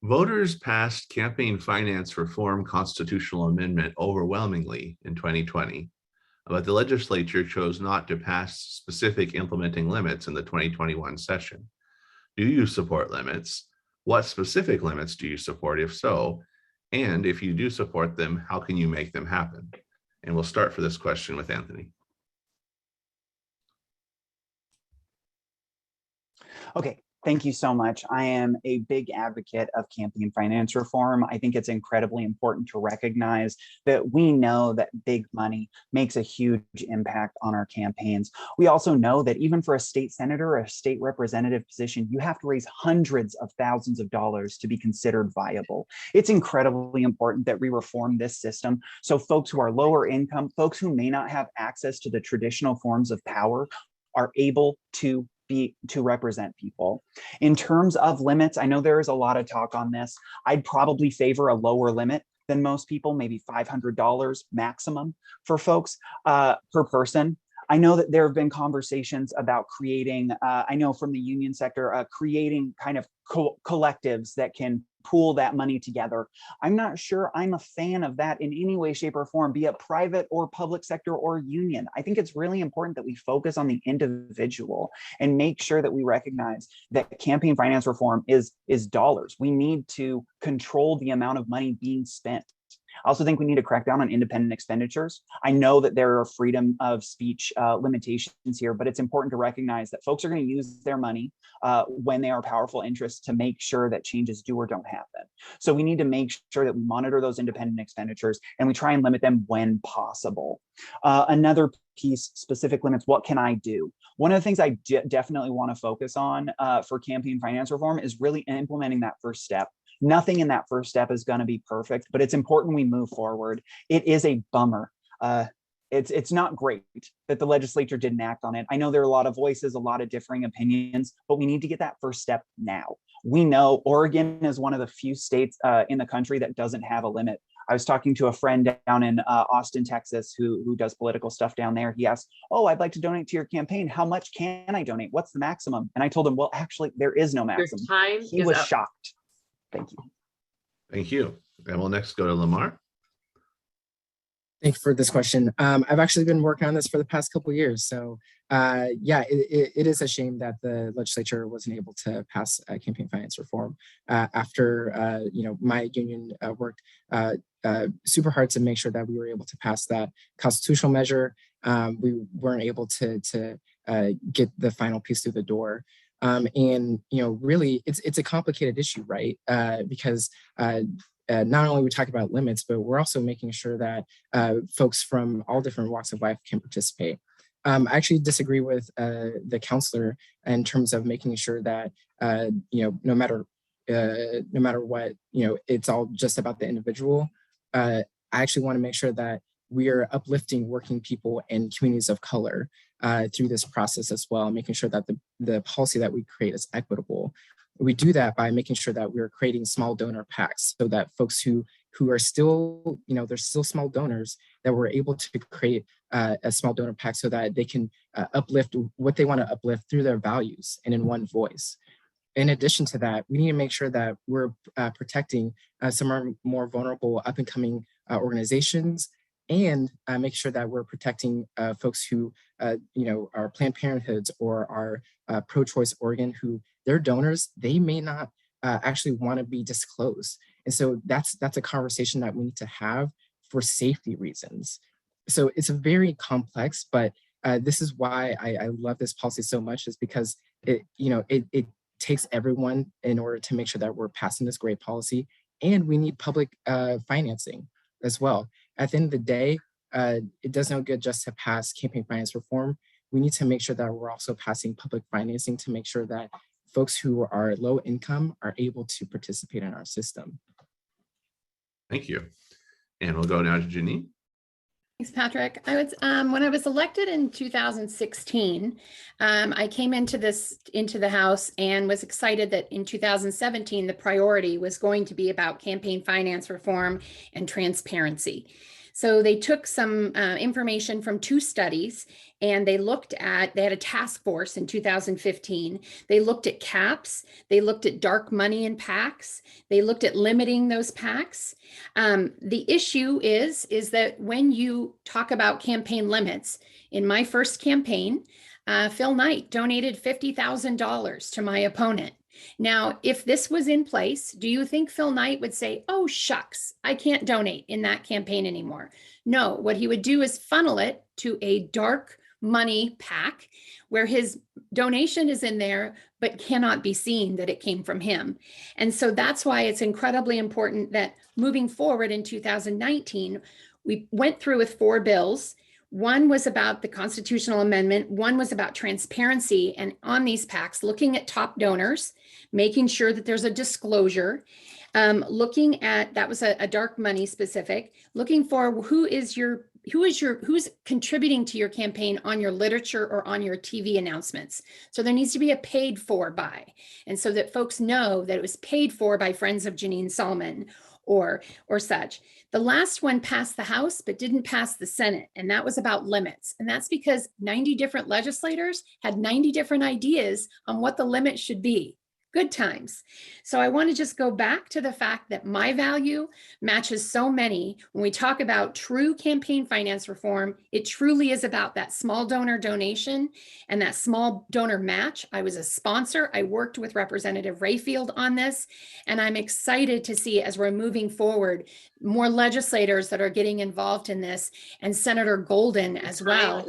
Voters passed campaign finance reform constitutional amendment overwhelmingly in 2020, but the legislature chose not to pass specific implementing limits in the 2021 session. Do you support limits? What specific limits do you support, if so? And if you do support them, how can you make them happen? And we'll start for this question with Anthony. Okay, thank you so much. I am a big advocate of campaign finance reform. I think it's incredibly important to recognize that we know that big money makes a huge impact on our campaigns. We also know that even for a state senator or a state representative position, you have to raise hundreds of thousands of dollars to be considered viable. It's incredibly important that we reform this system so folks who are lower income, folks who may not have access to the traditional forms of power, are able to represent people. In terms of limits, I know there is a lot of talk on this. I'd probably favor a lower limit than most people, maybe $500 maximum for folks per person. I know that there have been conversations about creating, I know from the union sector, creating kind of collectives that can pool that money together. I'm not sure I'm a fan of that in any way, shape, or form, be it private or public sector or union. I think it's really important that we focus on the individual and make sure that we recognize that campaign finance reform is dollars. We need to control the amount of money being spent. I also think we need to crack down on independent expenditures. I know that there are freedom of speech limitations here, but it's important to recognize that folks are going to use their money when they are powerful interests to make sure that changes do or don't happen. So we need to make sure that we monitor those independent expenditures and we try and limit them when possible. Another piece, specific limits, what can I do? One of the things I definitely want to focus on for campaign finance reform is really implementing that first step. Nothing in that first step is going to be perfect, but it's important we move forward. It is a bummer. It's not great that the legislature didn't act on it. I know there are a lot of voices, a lot of differing opinions, but we need to get that first step now. We know Oregon is one of the few states in the country that doesn't have a limit. I was talking to a friend down in Austin, Texas, who does political stuff down there. He asked, "Oh, I'd like to donate to your campaign. How much can I donate? What's the maximum?" And I told him, "Well, actually, there is no maximum." Your time He is was up. shocked. Thank you. Thank you. And we'll next go to Lamar. Thank you for this question. I've actually been working on this for the past couple of years. So yeah, it is a shame that the legislature wasn't able to pass campaign finance reform after my union worked super hard to make sure that we were able to pass that constitutional measure. We weren't able to get the final piece through the door. And really, it's a complicated issue, right? Because not only are we talking about limits, but we're also making sure that folks from all different walks of life can participate. I actually disagree with the counselor in terms of making sure that no matter what, it's all just about the individual. I actually want to make sure that we are uplifting working people and communities of color through this process as well, making sure that the policy that we create is equitable. We do that by making sure that we're creating small donor packs so that folks who are still, they're still small donors, that we're able to create a small donor pack so that they can uplift what they want to uplift through their values and in one voice. In addition to that, we need to make sure that we're protecting some of our more vulnerable up and coming organizations, and make sure that we're protecting folks who, are Planned Parenthoods or are pro-choice Oregon, who their donors, they may not actually want to be disclosed. And so that's a conversation that we need to have for safety reasons. So it's a very complex, but this is why I love this policy so much, is because it takes everyone in order to make sure that we're passing this great policy, and we need public financing as well. At the end of the day, it does no good just to pass campaign finance reform. We need to make sure that we're also passing public financing to make sure that folks who are low income are able to participate in our system. Thank you. And we'll go now to Janine. Thanks, Patrick. When I was elected in 2016, I came into the House and was excited that in 2017, the priority was going to be about campaign finance reform and transparency. So they took some information from two studies, and they had a task force in 2015. They looked at caps, they looked at dark money in PACs, they looked at limiting those PACs. The issue is that when you talk about campaign limits, in my first campaign, Phil Knight donated $50,000 to my opponent. Now, if this was in place, do you think Phil Knight would say, oh, shucks, I can't donate in that campaign anymore? No, what he would do is funnel it to a dark money pack where his donation is in there, but cannot be seen that it came from him. And so that's why it's incredibly important that moving forward in 2019, we went through with 4 bills. One was about the constitutional amendment. One was about transparency and on these PACs, looking at top donors, making sure that there's a disclosure, looking at, that was a dark money specific, looking for who's contributing to your campaign on your literature or on your TV announcements. So there needs to be a paid for by, and so that folks know that it was paid for by Friends of Janine Solomon or such. The last one passed the House, but didn't pass the Senate. And that was about limits. And that's because 90 different legislators had 90 different ideas on what the limit should be. Good times. So I want to just go back to the fact that my value matches so many. When we talk about true campaign finance reform, it truly is about that small donor donation and that small donor match. I was a sponsor. I worked with Representative Rayfield on this, and I'm excited to see, as we're moving forward, more legislators that are getting involved in this, and Senator Golden as well.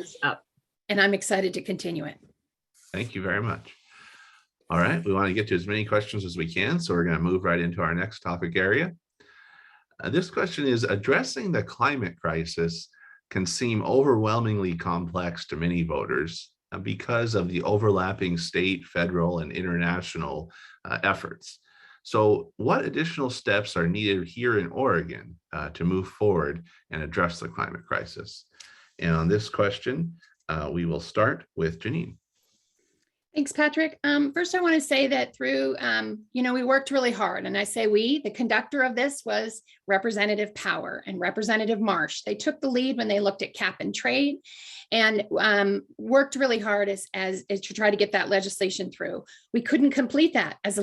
And I'm excited to continue it. Thank you very much. All right, we want to get to as many questions as we can, so we're going to move right into our next topic area. This question is, addressing the climate crisis can seem overwhelmingly complex to many voters because of the overlapping state, federal, and international efforts. So what additional steps are needed here in Oregon to move forward and address the climate crisis? And on this question, we will start with Janine. Thanks, Patrick. First, I want to say that through, we worked really hard. And I say we, the conductor of this was Representative Power and Representative Marsh. They took the lead when they looked at cap and trade and worked really hard as to try to get that legislation through. We couldn't complete that as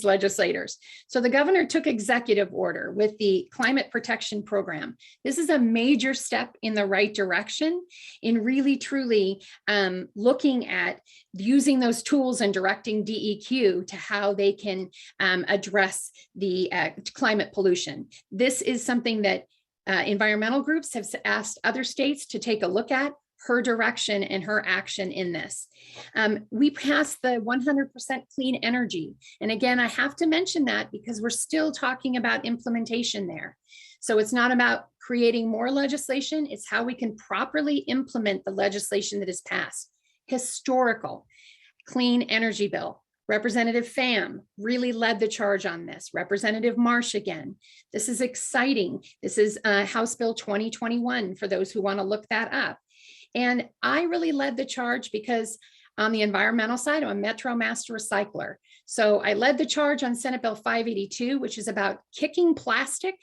legislators. So the governor took executive order with the Climate Protection Program. This is a major step in the right direction in really, truly looking at using those tools and directing DEQ to how they can address the climate pollution. This is something that environmental groups have asked other states to take a look at, her direction and her action in this. We passed the 100% clean energy. And again, I have to mention that because we're still talking about implementation there. So it's not about creating more legislation, it's how we can properly implement the legislation that is passed. Historical clean energy bill. Representative Pham really led the charge on this. Representative Marsh again. This is exciting. This is House Bill 2021 for those who want to look that up. And I really led the charge because on the environmental side, I'm a Metro Master Recycler. So I led the charge on Senate Bill 582, which is about kicking plastic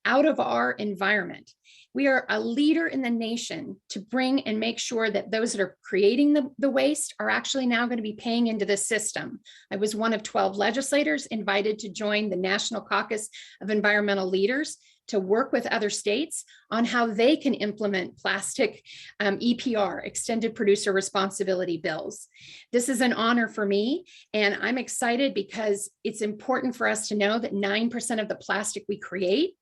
out of our environment. We are a leader in the nation to bring and make sure that those that are creating the waste are actually now going to be paying into the system. I was one of 12 legislators invited to join the National Caucus of Environmental Leaders to work with other states on how they can implement plastic EPR, extended producer responsibility bills. This is an honor for me, and I'm excited because it's important for us to know that 9% of the plastic we create,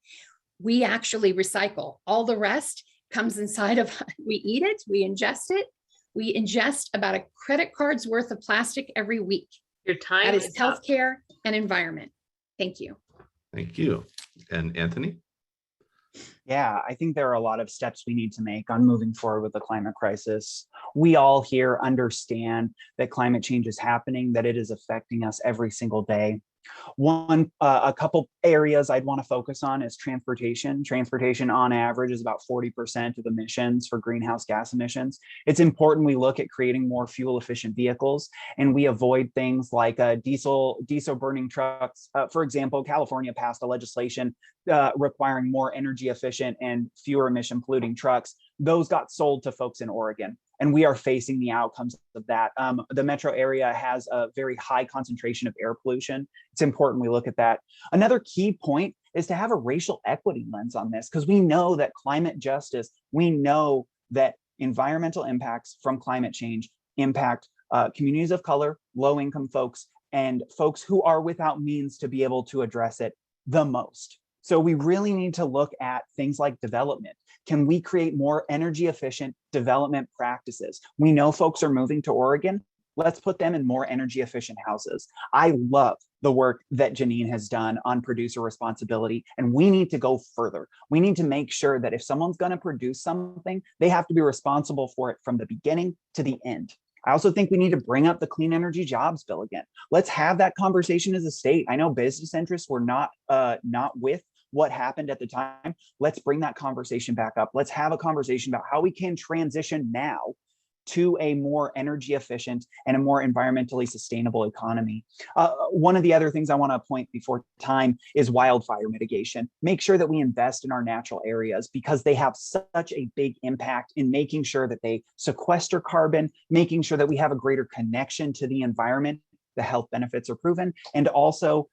we actually recycle. All the rest comes inside of, we eat it, we ingest it. We ingest about a credit card's worth of plastic every week. Your time that is is up. healthcare and environment. Thank you. Thank you. And Anthony? Yeah, I think there are a lot of steps we need to make on moving forward with the climate crisis. We all here understand that climate change is happening, that it is affecting us every single day. A couple areas I'd want to focus on is transportation. Transportation on average is about 40% of emissions for greenhouse gas emissions. It's important we look at creating more fuel efficient vehicles and we avoid things like diesel burning trucks. For example, California passed a legislation requiring more energy efficient and fewer emission polluting trucks. Those got sold to folks in Oregon. And we are facing the outcomes of that. The metro area has a very high concentration of air pollution. It's important we look at that. Another key point is to have a racial equity lens on this, because we know that climate justice, we know that environmental impacts from climate change impact communities of color, low-income folks, and folks who are without means to be able to address it the most. So we really need to look at things like development. Can we create more energy efficient development practices? We know folks are moving to Oregon. Let's put them in more energy efficient houses. I love the work that Janine has done on producer responsibility, and we need to go further. We need to make sure that if someone's going to produce something, they have to be responsible for it from the beginning to the end. I also think we need to bring up the clean energy jobs bill again. Let's have that conversation as a state. I know business interests were not with what happened at the time. Let's bring that conversation back up. Let's have a conversation about how we can transition now to a more energy efficient and a more environmentally sustainable economy. One of the other things I want to point before time is wildfire mitigation. Make sure that we invest in our natural areas because they have such a big impact in making sure that they sequester carbon, making sure that we have a greater connection to the environment. The health benefits are proven. And also,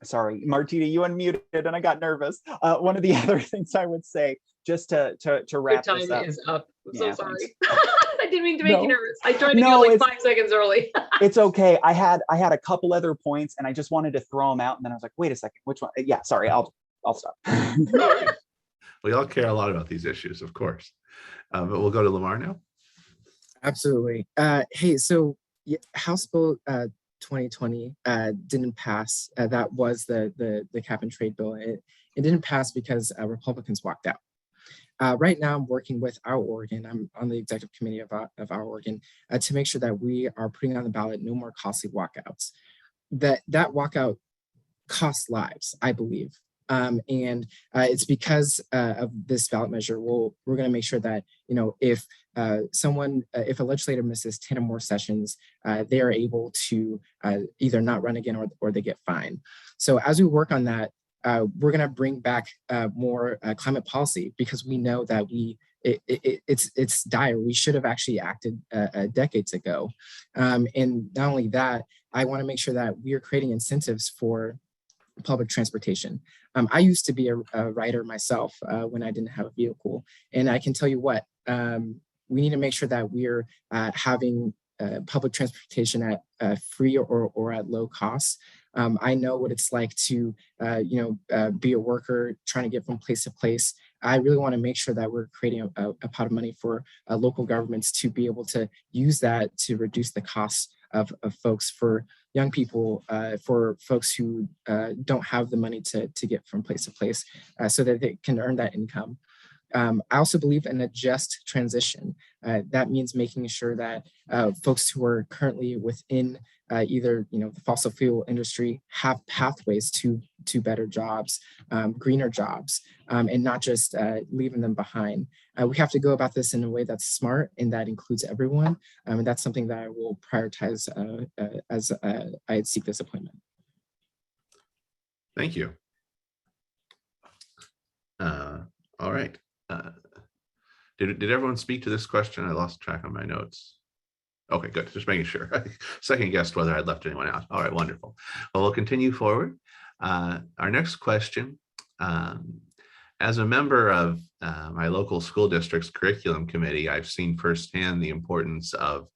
sorry, Martina, you unmuted and I got nervous. One of the other things I would say, just to wrap Your this time up. is up. I'm so Yeah, sorry. I didn't mean to make you No. nervous. I tried to No, go like it's- 5 seconds early. It's okay. I had a couple other points and I just wanted to throw them out. And then I was like, wait a second, which one? Yeah, sorry, I'll stop. We all care a lot about these issues, of course. But we'll go to Lamar now. Absolutely. Hey, so House Bill 2020 didn't pass. That was the cap and trade bill. It didn't pass because Republicans walked out. Right now, I'm working with our Oregon. I'm on the executive committee of our Oregon to make sure that we are putting on the ballot no more costly walkouts. That walkout costs lives, I believe. And it's because of this ballot measure. We're going to make sure that, you know, if a legislator misses 10 or more sessions, they are able to either not run again or they get fined. So as we work on that, we're going to bring back more climate policy because we know that it's dire. We should have actually acted decades ago. And not only that, I want to make sure that we are creating incentives for public transportation. I used to be a rider myself when I didn't have a vehicle. And I can tell you what, we need to make sure that we're having public transportation at free or at low cost. I know what it's like to, be a worker trying to get from place to place. I really want to make sure that we're creating a pot of money for local governments to be able to use that to reduce the costs of folks, for young people, for folks who don't have the money to get from place to place so that they can earn that income. I also believe in a just transition. That means making sure that folks who are currently within either the fossil fuel industry have pathways to better jobs, greener jobs, and not just leaving them behind. We have to go about this in a way that's smart and that includes everyone. And that's something that I will prioritize as I seek this appointment. Thank you. All right. Did everyone speak to this question? I lost track of my notes. Okay, good. Just making sure. I second guessed whether I'd left anyone out. All right, wonderful. Well, we'll continue forward. Our next question. As a member of my local school district's curriculum committee, I've seen firsthand the importance of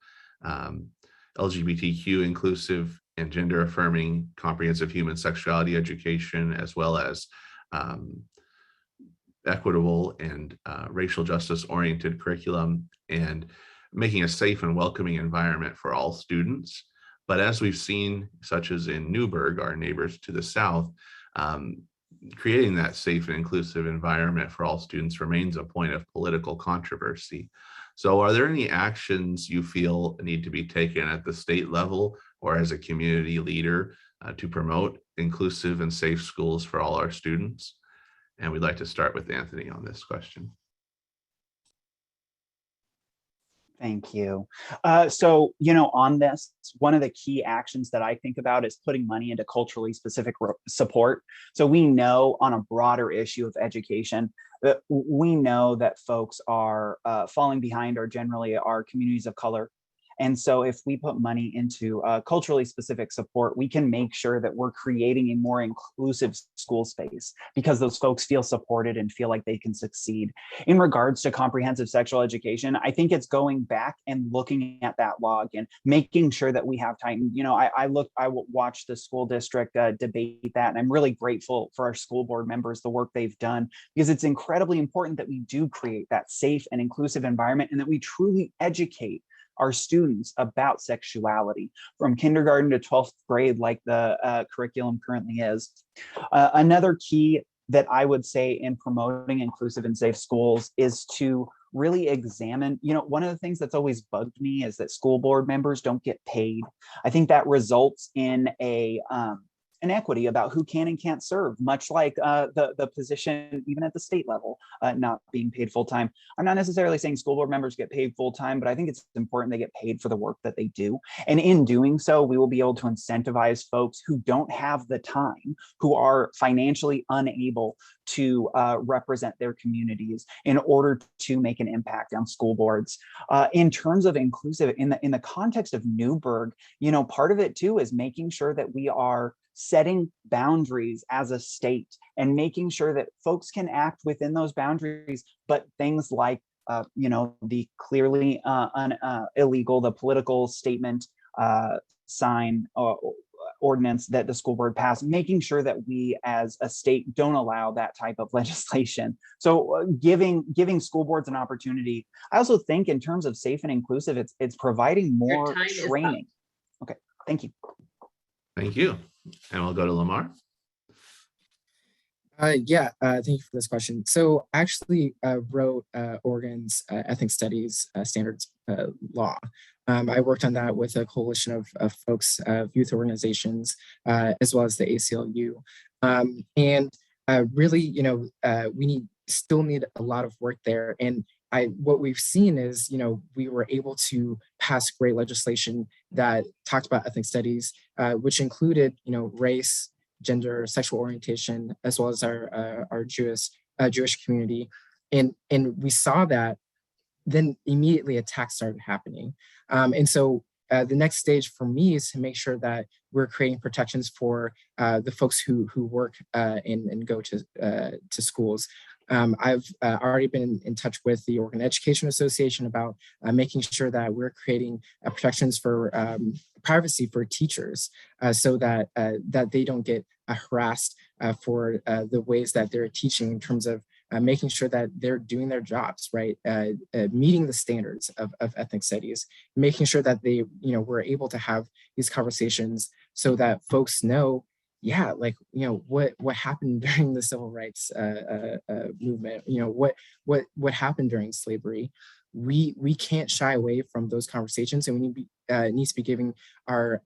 LGBTQ inclusive and gender affirming comprehensive human sexuality education, as well as equitable and racial justice oriented curriculum, and making a safe and welcoming environment for all students. But as we've seen, such as in Newburgh, our neighbors to the south, creating that safe and inclusive environment for all students remains a point of political controversy. So are there any actions you feel need to be taken at the state level or as a community leader to promote inclusive and safe schools for all our students? And we'd like to start with Anthony on this question. Thank you. So, on this, one of the key actions that I think about is putting money into culturally specific support. So we know on a broader issue of education, that we know that folks are falling behind, or generally our communities of color. And so if we put money into culturally specific support, we can make sure that we're creating a more inclusive school space because those folks feel supported and feel like they can succeed. In regards to comprehensive sexual education, I think it's going back and looking at that log and making sure that we have time. You know, I watched the school district debate that, and I'm really grateful for our school board members, the work they've done, because it's incredibly important that we do create that safe and inclusive environment and that we truly educate our students about sexuality from kindergarten to 12th grade, like the curriculum currently is. Another key that I would say in promoting inclusive and safe schools is to really examine, you know, one of the things that's always bugged me is that school board members don't get paid. I think that results in an equity about who can and can't serve, much like the position even at the state level not being paid full time. I'm not necessarily saying school board members get paid full time, but I think it's important they get paid for the work that they do. And in doing so, we will be able to incentivize folks who don't have the time, who are financially unable to represent their communities in order to make an impact on school boards. In terms of inclusive, in the context of Newburgh, you know, part of it too is making sure that we are setting boundaries as a state and making sure that folks can act within those boundaries, but things like you know, the clearly illegal, the political statement sign ordinance that the school board passed, making sure that we as a state don't allow that type of legislation. So giving school boards an opportunity. I also think in terms of safe and inclusive, it's providing more training. Okay, thank you. Thank you. And we'll go to Lamar. Thank you for this question. So I actually wrote Oregon's ethnic studies standards law. I worked on that with a coalition of folks, youth organizations, as well as the ACLU. And really, you know, we still need a lot of work there. And what we've seen is, you know, we were able to pass great legislation that talked about ethnic studies, which included, you know, race, gender, sexual orientation, as well as our Jewish community. And we saw that then immediately attacks started happening. And so the next stage for me is to make sure that we're creating protections for the folks who work and go to schools. I've already been in touch with the Oregon Education Association about making sure that we're creating protections for privacy for teachers so that they don't get harassed for the ways that they're teaching in terms of making sure that they're doing their jobs, right? Meeting the standards of ethnic studies, making sure that they, you know, we're able to have these conversations so that folks know, yeah, like, you know, what happened during the civil rights movement, you know, what happened during slavery. We can't shy away from those conversations, and we need to be giving our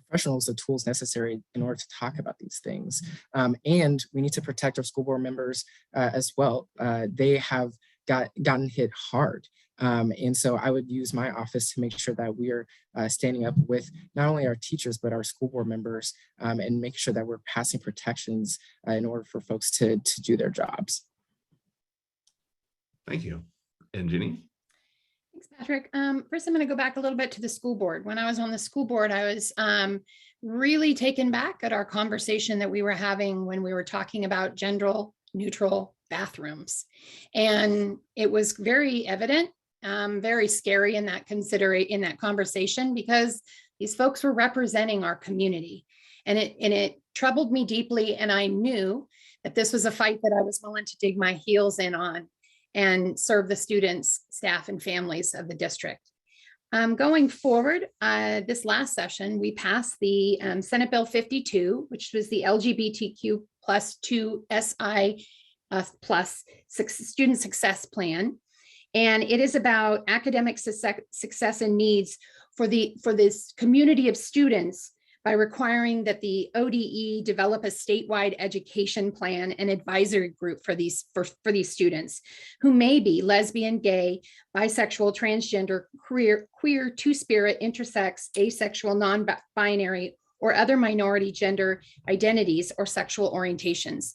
professionals the tools necessary in order to talk about these things. And we need to protect our school board members as well. They have gotten hit hard. And so I would use my office to make sure that we are standing up with not only our teachers, but our school board members and make sure that we're passing protections in order for folks to do their jobs. Thank you. And Ginny? Thanks, Patrick. First, I'm going to go back a little bit to the school board. When I was on the school board, I was really taken back at our conversation that we were having when we were talking about gender neutral bathrooms. And it was very evident, very scary in that conversation, because these folks were representing our community. And it troubled me deeply. And I knew that this was a fight that I was willing to dig my heels in on and serve the students, staff, and families of the district. Going forward, this last session, we passed the Senate Bill 52, which was the LGBTQ plus 2 SI plus student success plan. And it is about academic success and needs for this community of students by requiring that the ODE develop a statewide education plan and advisory group for these students who may be lesbian, gay, bisexual, transgender, queer, two-spirit, intersex, asexual, non-binary, or other minority gender identities or sexual orientations.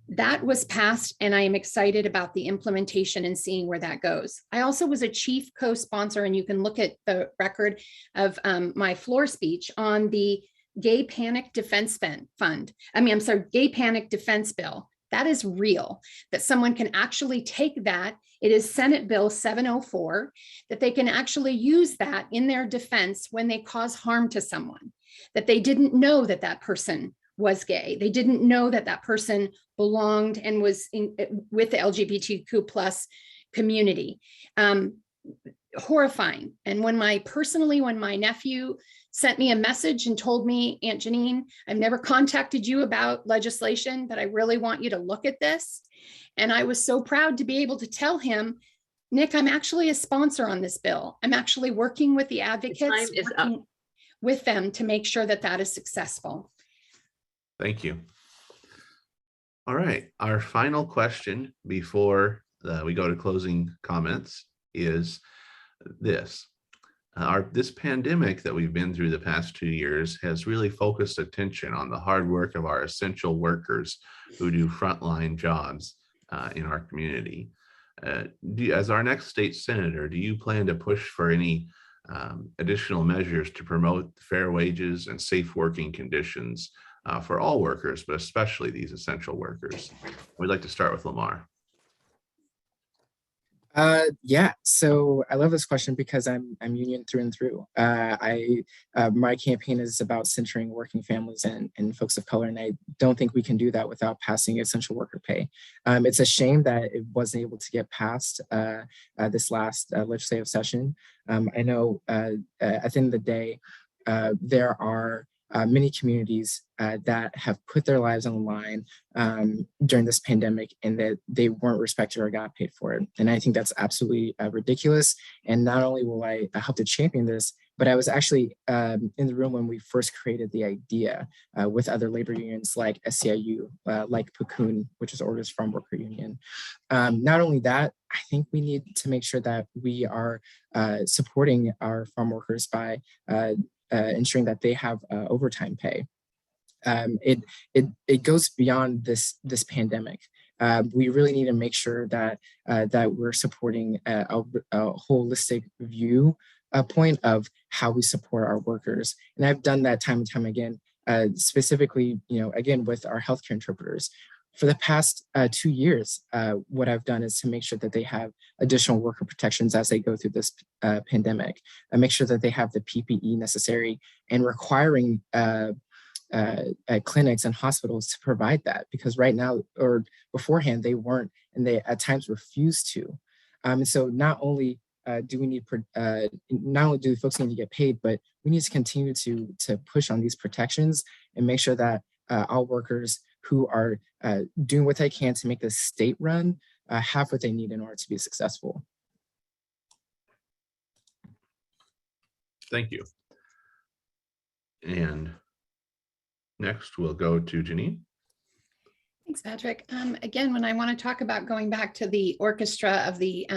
That was passed, and I am excited about the implementation and seeing where that goes. I also was a chief co-sponsor, and you can look at the record of my floor speech on the Gay Panic Defense Fund. I'm sorry, Gay Panic Defense Bill. That is real, that someone can actually take that. It is Senate Bill 704, that they can actually use that in their defense when they cause harm to someone, that they didn't know that that person was gay. They didn't know that that person belonged and was with the LGBTQ plus community. Horrifying. And when my nephew sent me a message and told me, Aunt Janine, I've never contacted you about legislation, but I really want you to look at this. And I was so proud to be able to tell him, Nick, I'm actually a sponsor on this bill. I'm actually working with the advocates, time is up. with them to make sure that that is successful. Thank you. All right, our final question before we go to closing comments is this. This pandemic that we've been through the past 2 years has really focused attention on the hard work of our essential workers who do frontline jobs in our community. As our next state senator, do you plan to push for any additional measures to promote fair wages and safe working conditions for all workers, but especially these essential workers? We'd like to start with Lamar. Yeah, so I love this question because I'm union through and through. My campaign is about centering working families and folks of color, and I don't think we can do that without passing essential worker pay. It's a shame that it wasn't able to get passed this last legislative session. I know at the end of the day, there are many communities that have put their lives on the line during this pandemic, and that they weren't respected or got paid for it. And I think that's absolutely ridiculous. And not only will I help to champion this, but I was actually in the room when we first created the idea with other labor unions like SCIU, like PCUN, which is Orders Farm Worker Union. Not only that, I think we need to make sure that we are supporting our farm workers by ensuring that they have overtime pay. It goes beyond this pandemic. We really need to make sure that we're supporting a holistic view point of how we support our workers. And I've done that time and time again, specifically, again, with our healthcare interpreters. For the past 2 years, what I've done is to make sure that they have additional worker protections as they go through this pandemic, and make sure that they have the PPE necessary, and requiring clinics and hospitals to provide that, because right now or beforehand they weren't, and they at times refused to. And so not only do we need, not only do folks need to get paid, but we need to continue to push on these protections and make sure that all workers who are doing what they can to make the state run have what they need in order to be successful. Thank you. And next we'll go to Janine. Thanks, Patrick. Again, when I want to talk about going back to the orchestra of the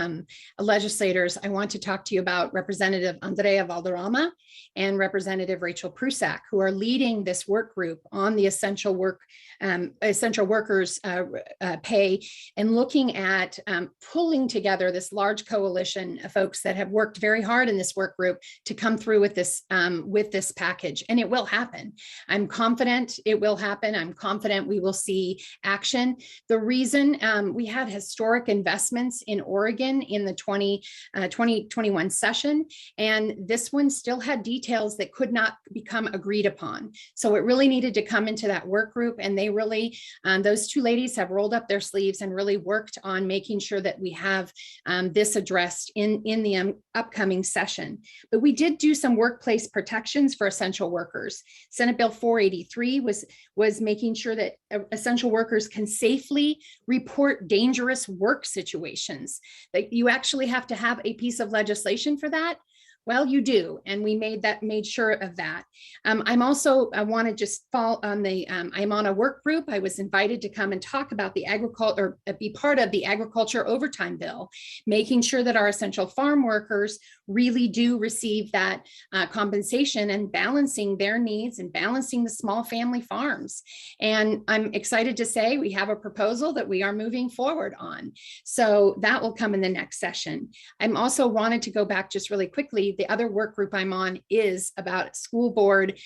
legislators, I want to talk to you about Representative Andrea Valderrama and Representative Rachel Prusak, who are leading this work group on the essential workers pay, and looking at pulling together this large coalition of folks that have worked very hard in this work group to come through with this package. And it will happen. I'm confident it will happen. I'm confident we will see action. The reason we had historic investments in Oregon in the 2021 session, and this one still had details that could not become agreed upon. So it really needed to come into that work group, and they really, those two ladies have rolled up their sleeves and really worked on making sure that we have this addressed in the upcoming session. But we did do some workplace protections for essential workers. Senate Bill 483 was making sure that essential workers can safely report dangerous work situations. That you actually have to have a piece of legislation for that, Well, you do, and we made sure of that. I want to just fall on I'm on a work group. I was invited to come and talk about the agriculture, or be part of the agriculture overtime bill, making sure that our essential farm workers really do receive that compensation, and balancing their needs and balancing the small family farms. And I'm excited to say we have a proposal that we are moving forward on. So that will come in the next session. I'm also wanted to go back just really quickly. The other work group I'm on is about school board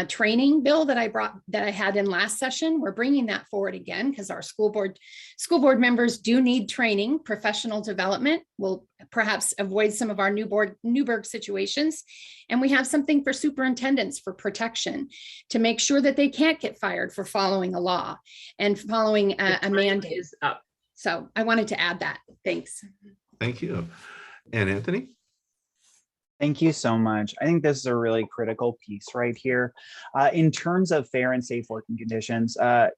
training bill that I had in last session. We're bringing that forward again because our school board members do need training. Professional development will perhaps avoid some of our Newburgh situations. And we have something for superintendents for protection, to make sure that they can't get fired for following a law and following a mandate. Is up. So I wanted to add that. Thanks. Thank you. And Anthony? Thank you so much. I think this is a really critical piece right here. In terms of fair and safe working conditions, I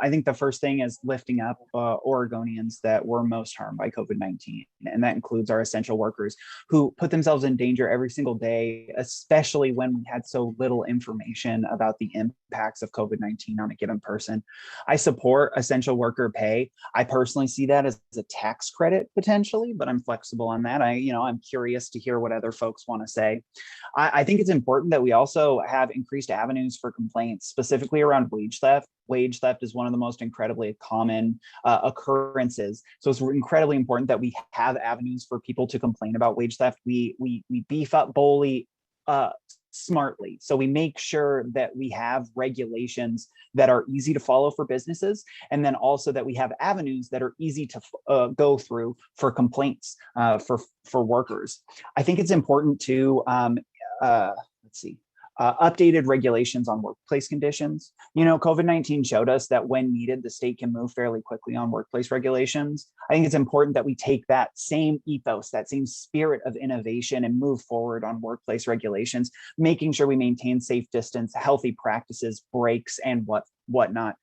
think the first thing is lifting up Oregonians that were most harmed by COVID-19. And that includes our essential workers who put themselves in danger every single day, especially when we had so little information about the impacts of COVID-19 on a given person. I support essential worker pay. I personally see that as a tax credit potentially, but I'm flexible on that. I'm curious to hear what other folks want to say. I think it's important that we also have increased avenues for complaints, specifically around wage theft. Wage theft is one of the most incredibly common occurrences. So it's incredibly important that we have avenues for people to complain about wage theft. We beef up BOLI smartly. So we make sure that we have regulations that are easy to follow for businesses, and then also that we have avenues that are easy to go through for complaints for workers. I think it's important to updated regulations on workplace conditions. COVID-19 showed us that when needed, the state can move fairly quickly on workplace regulations. I think it's important that we take that same ethos, that same spirit of innovation, and move forward on workplace regulations, making sure we maintain safe distance, healthy practices, breaks, and whatnot.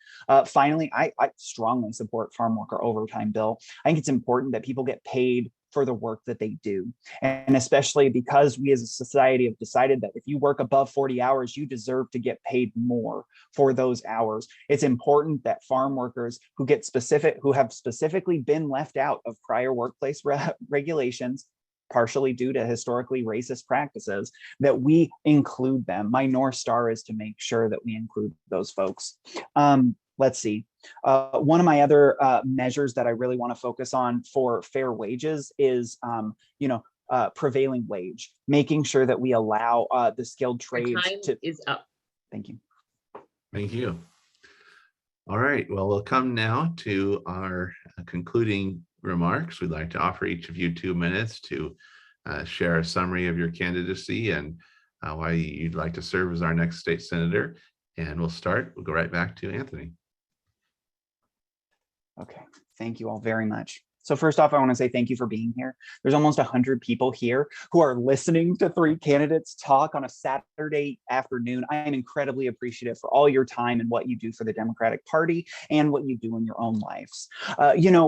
Finally, I strongly support farm worker overtime bill. I think it's important that people get paid for the work that they do. And especially because we as a society have decided that if you work above 40 hours, you deserve to get paid more for those hours. It's important that farm workers who have specifically been left out of prior workplace regulations, partially due to historically racist practices, that we include them. My North Star is to make sure that we include those folks. Let's see. One of my other measures that I really want to focus on for fair wages is, prevailing wage, making sure that we allow the skilled trades to. Is up. Thank you. Thank you. All right. Well, we'll come now to our concluding remarks. We'd like to offer each of you 2 minutes to share a summary of your candidacy and why you'd like to serve as our next state senator. And we'll go right back to Anthony. Okay, thank you all very much. So first off, I want to say thank you for being here. There's almost 100 people here who are listening to 3 candidates talk on a Saturday afternoon. I am incredibly appreciative for all your time and what you do for the Democratic Party and what you do in your own lives.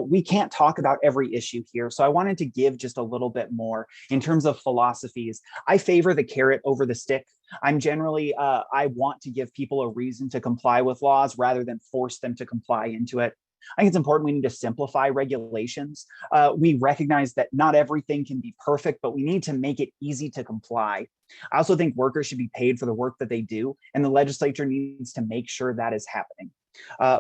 We can't talk about every issue here, so I wanted to give just a little bit more in terms of philosophies. I favor the carrot over the stick. I'm generally, I want to give people a reason to comply with laws rather than force them to comply into it. I think it's important we need to simplify regulations. We recognize that not everything can be perfect, but we need to make it easy to comply. I also think workers should be paid for the work that they do, and the legislature needs to make sure that is happening.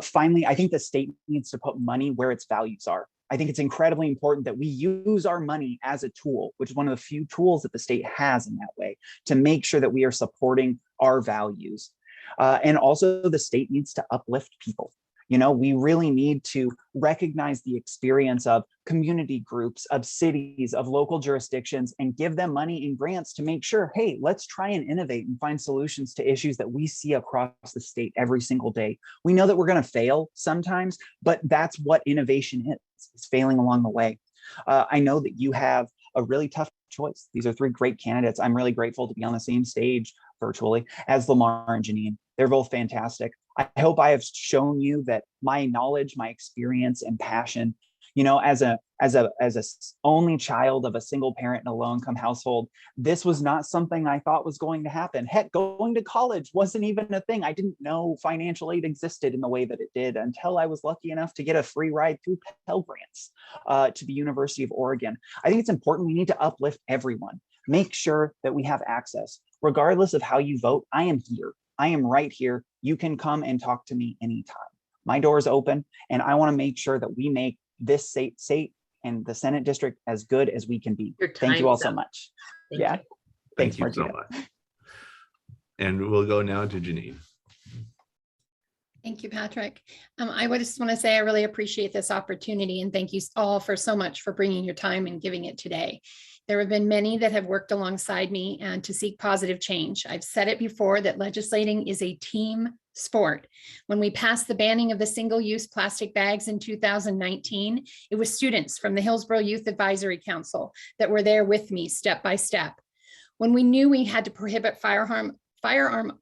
Finally, I think the state needs to put money where its values are. I think it's incredibly important that we use our money as a tool, which is one of the few tools that the state has in that way, to make sure that we are supporting our values. And also the state needs to uplift people. We really need to recognize the experience of community groups, of cities, of local jurisdictions, and give them money and grants to make sure, hey, let's try and innovate and find solutions to issues that we see across the state every single day. We know that we're going to fail sometimes, but that's what innovation is failing along the way. I know that you have a really tough choice. These are 3 great candidates. I'm really grateful to be on the same stage virtually as Lamar and Janine. They're both fantastic. I hope I have shown you that my knowledge, my experience, and passion, as a as a only child of a single parent in a low income household, this was not something I thought was going to happen. Heck, going to college wasn't even a thing. I didn't know financial aid existed in the way that it did until I was lucky enough to get a free ride through Pell Grants to the University of Oregon. I think it's important. We need to uplift everyone, make sure that we have access. Regardless of how you vote, I am here. I am right here. You can come and talk to me anytime. My door is open, and I want to make sure that we make this state and the Senate district as good as we can be. Thank you all so much. Thank Yeah. you. Thanks, Thank you so Martina. much. And we'll go now to Janine. Thank you, Patrick. I would just want to say I really appreciate this opportunity, and thank you all for so much for bringing your time and giving it today. There have been many that have worked alongside me and to seek positive change. I've said it before that legislating is a team sport. When we passed the banning of the single-use plastic bags in 2019, it was students from the Hillsborough Youth Advisory Council that were there with me step by step. When we knew we had to prohibit firearm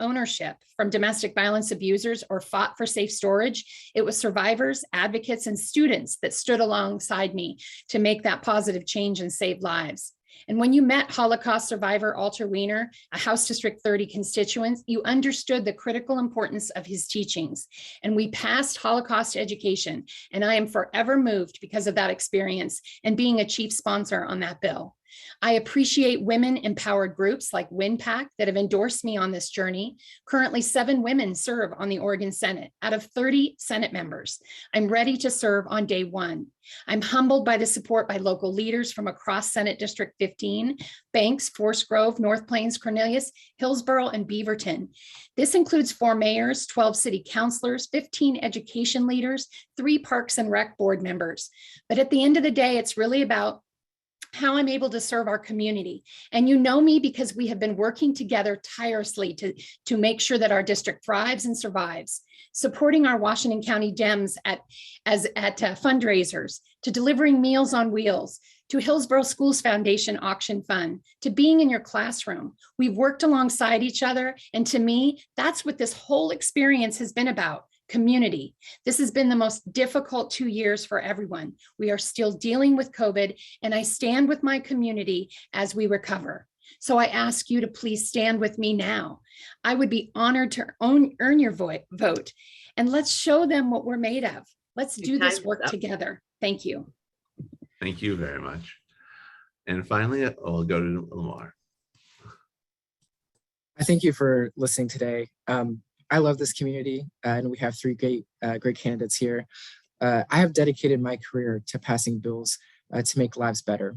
ownership from domestic violence abusers or fought for safe storage, it was survivors, advocates, and students that stood alongside me to make that positive change and save lives. And when you met Holocaust survivor Alter Wiener, a House District 30 constituent, you understood the critical importance of his teachings. And we passed Holocaust education, and I am forever moved because of that experience and being a chief sponsor on that bill. I appreciate women-empowered groups like WinPAC that have endorsed me on this journey. Currently, 7 women serve on the Oregon Senate out of 30 Senate members. I'm ready to serve on day 1. I'm humbled by the support by local leaders from across Senate District 15, Banks, Forest Grove, North Plains, Cornelius, Hillsborough, and Beaverton. This includes 4 mayors, 12 city councilors, 15 education leaders, 3 Parks and Rec board members. But at the end of the day, it's really about how I'm able to serve our community. And you know me because we have been working together tirelessly to make sure that our district thrives and survives, supporting our Washington County Dems at fundraisers, to delivering Meals on Wheels, to Hillsborough Schools Foundation Auction Fund, to being in your classroom. We've worked alongside each other. And to me, that's what this whole experience has been about. Community. This has been the most difficult 2 years for everyone. We are still dealing with COVID, and I stand with my community as we recover. So I ask you to please stand with me now. I would be honored to earn your vote, and let's show them what we're made of. Let's do this work together. Thank you. Thank you very much. And finally, we'll go to Lamar. I thank you for listening today. I love this community, and we have 3 great candidates here. I have dedicated my career to passing bills to make lives better,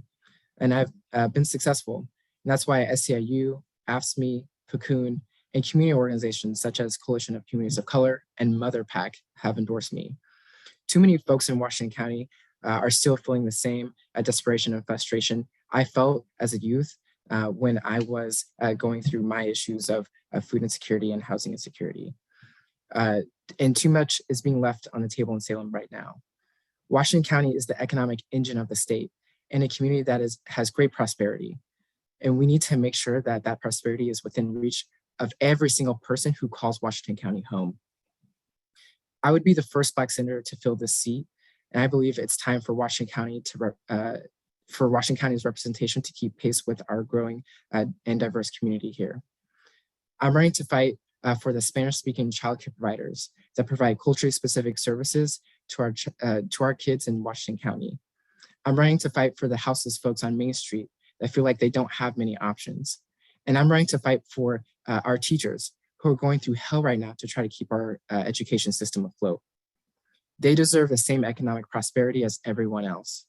and I've been successful. And that's why SEIU, AFSCME, Cocoon, and community organizations such as Coalition of Communities of Color and Mother PAC have endorsed me. Too many folks in Washington County are still feeling the same desperation and frustration I felt as a youth when I was going through my issues of food insecurity and housing insecurity. And too much is being left on the table in Salem right now. Washington County is the economic engine of the state and a community that has great prosperity. And we need to make sure that that prosperity is within reach of every single person who calls Washington County home. I would be the first Black senator to fill this seat, and I believe it's time for Washington County for Washington County's representation to keep pace with our growing and diverse community here. I'm running to fight for the Spanish-speaking childcare providers that provide culturally specific services to our kids in Washington County. I'm running to fight for the houseless folks on Main Street that feel like they don't have many options. And I'm running to fight for our teachers who are going through hell right now to try to keep our education system afloat. They deserve the same economic prosperity as everyone else.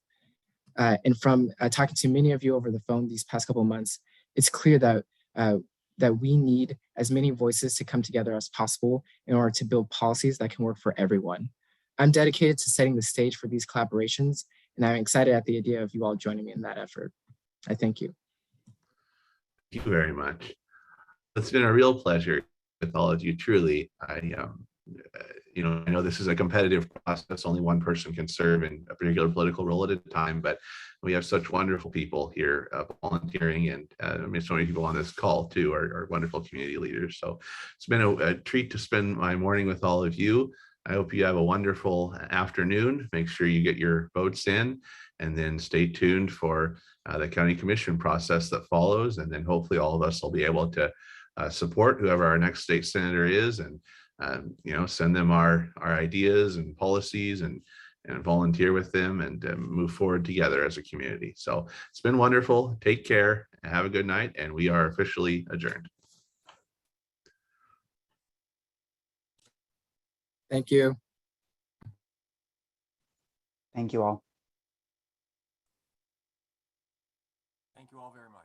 And from talking to many of you over the phone these past couple of months, it's clear that that we need as many voices to come together as possible in order to build policies that can work for everyone. I'm dedicated to setting the stage for these collaborations, and I'm excited at the idea of you all joining me in that effort. I thank you. Thank you very much. It's been a real pleasure with all of you, truly. I know this is a competitive process. Only one person can serve in a particular political role at a time, but we have such wonderful people here volunteering, and so many people on this call too are wonderful community leaders. So it's been a treat to spend my morning with all of you. I hope you have a wonderful afternoon. Make sure you get your votes in, and then stay tuned for the county commission process that follows. And then hopefully all of us will be able to support whoever our next state senator is, and send them our ideas and policies, and volunteer with them, and move forward together as a community. So it's been wonderful. Take care. Have a good night. And we are officially adjourned. Thank you. Thank you all. Thank you all very much.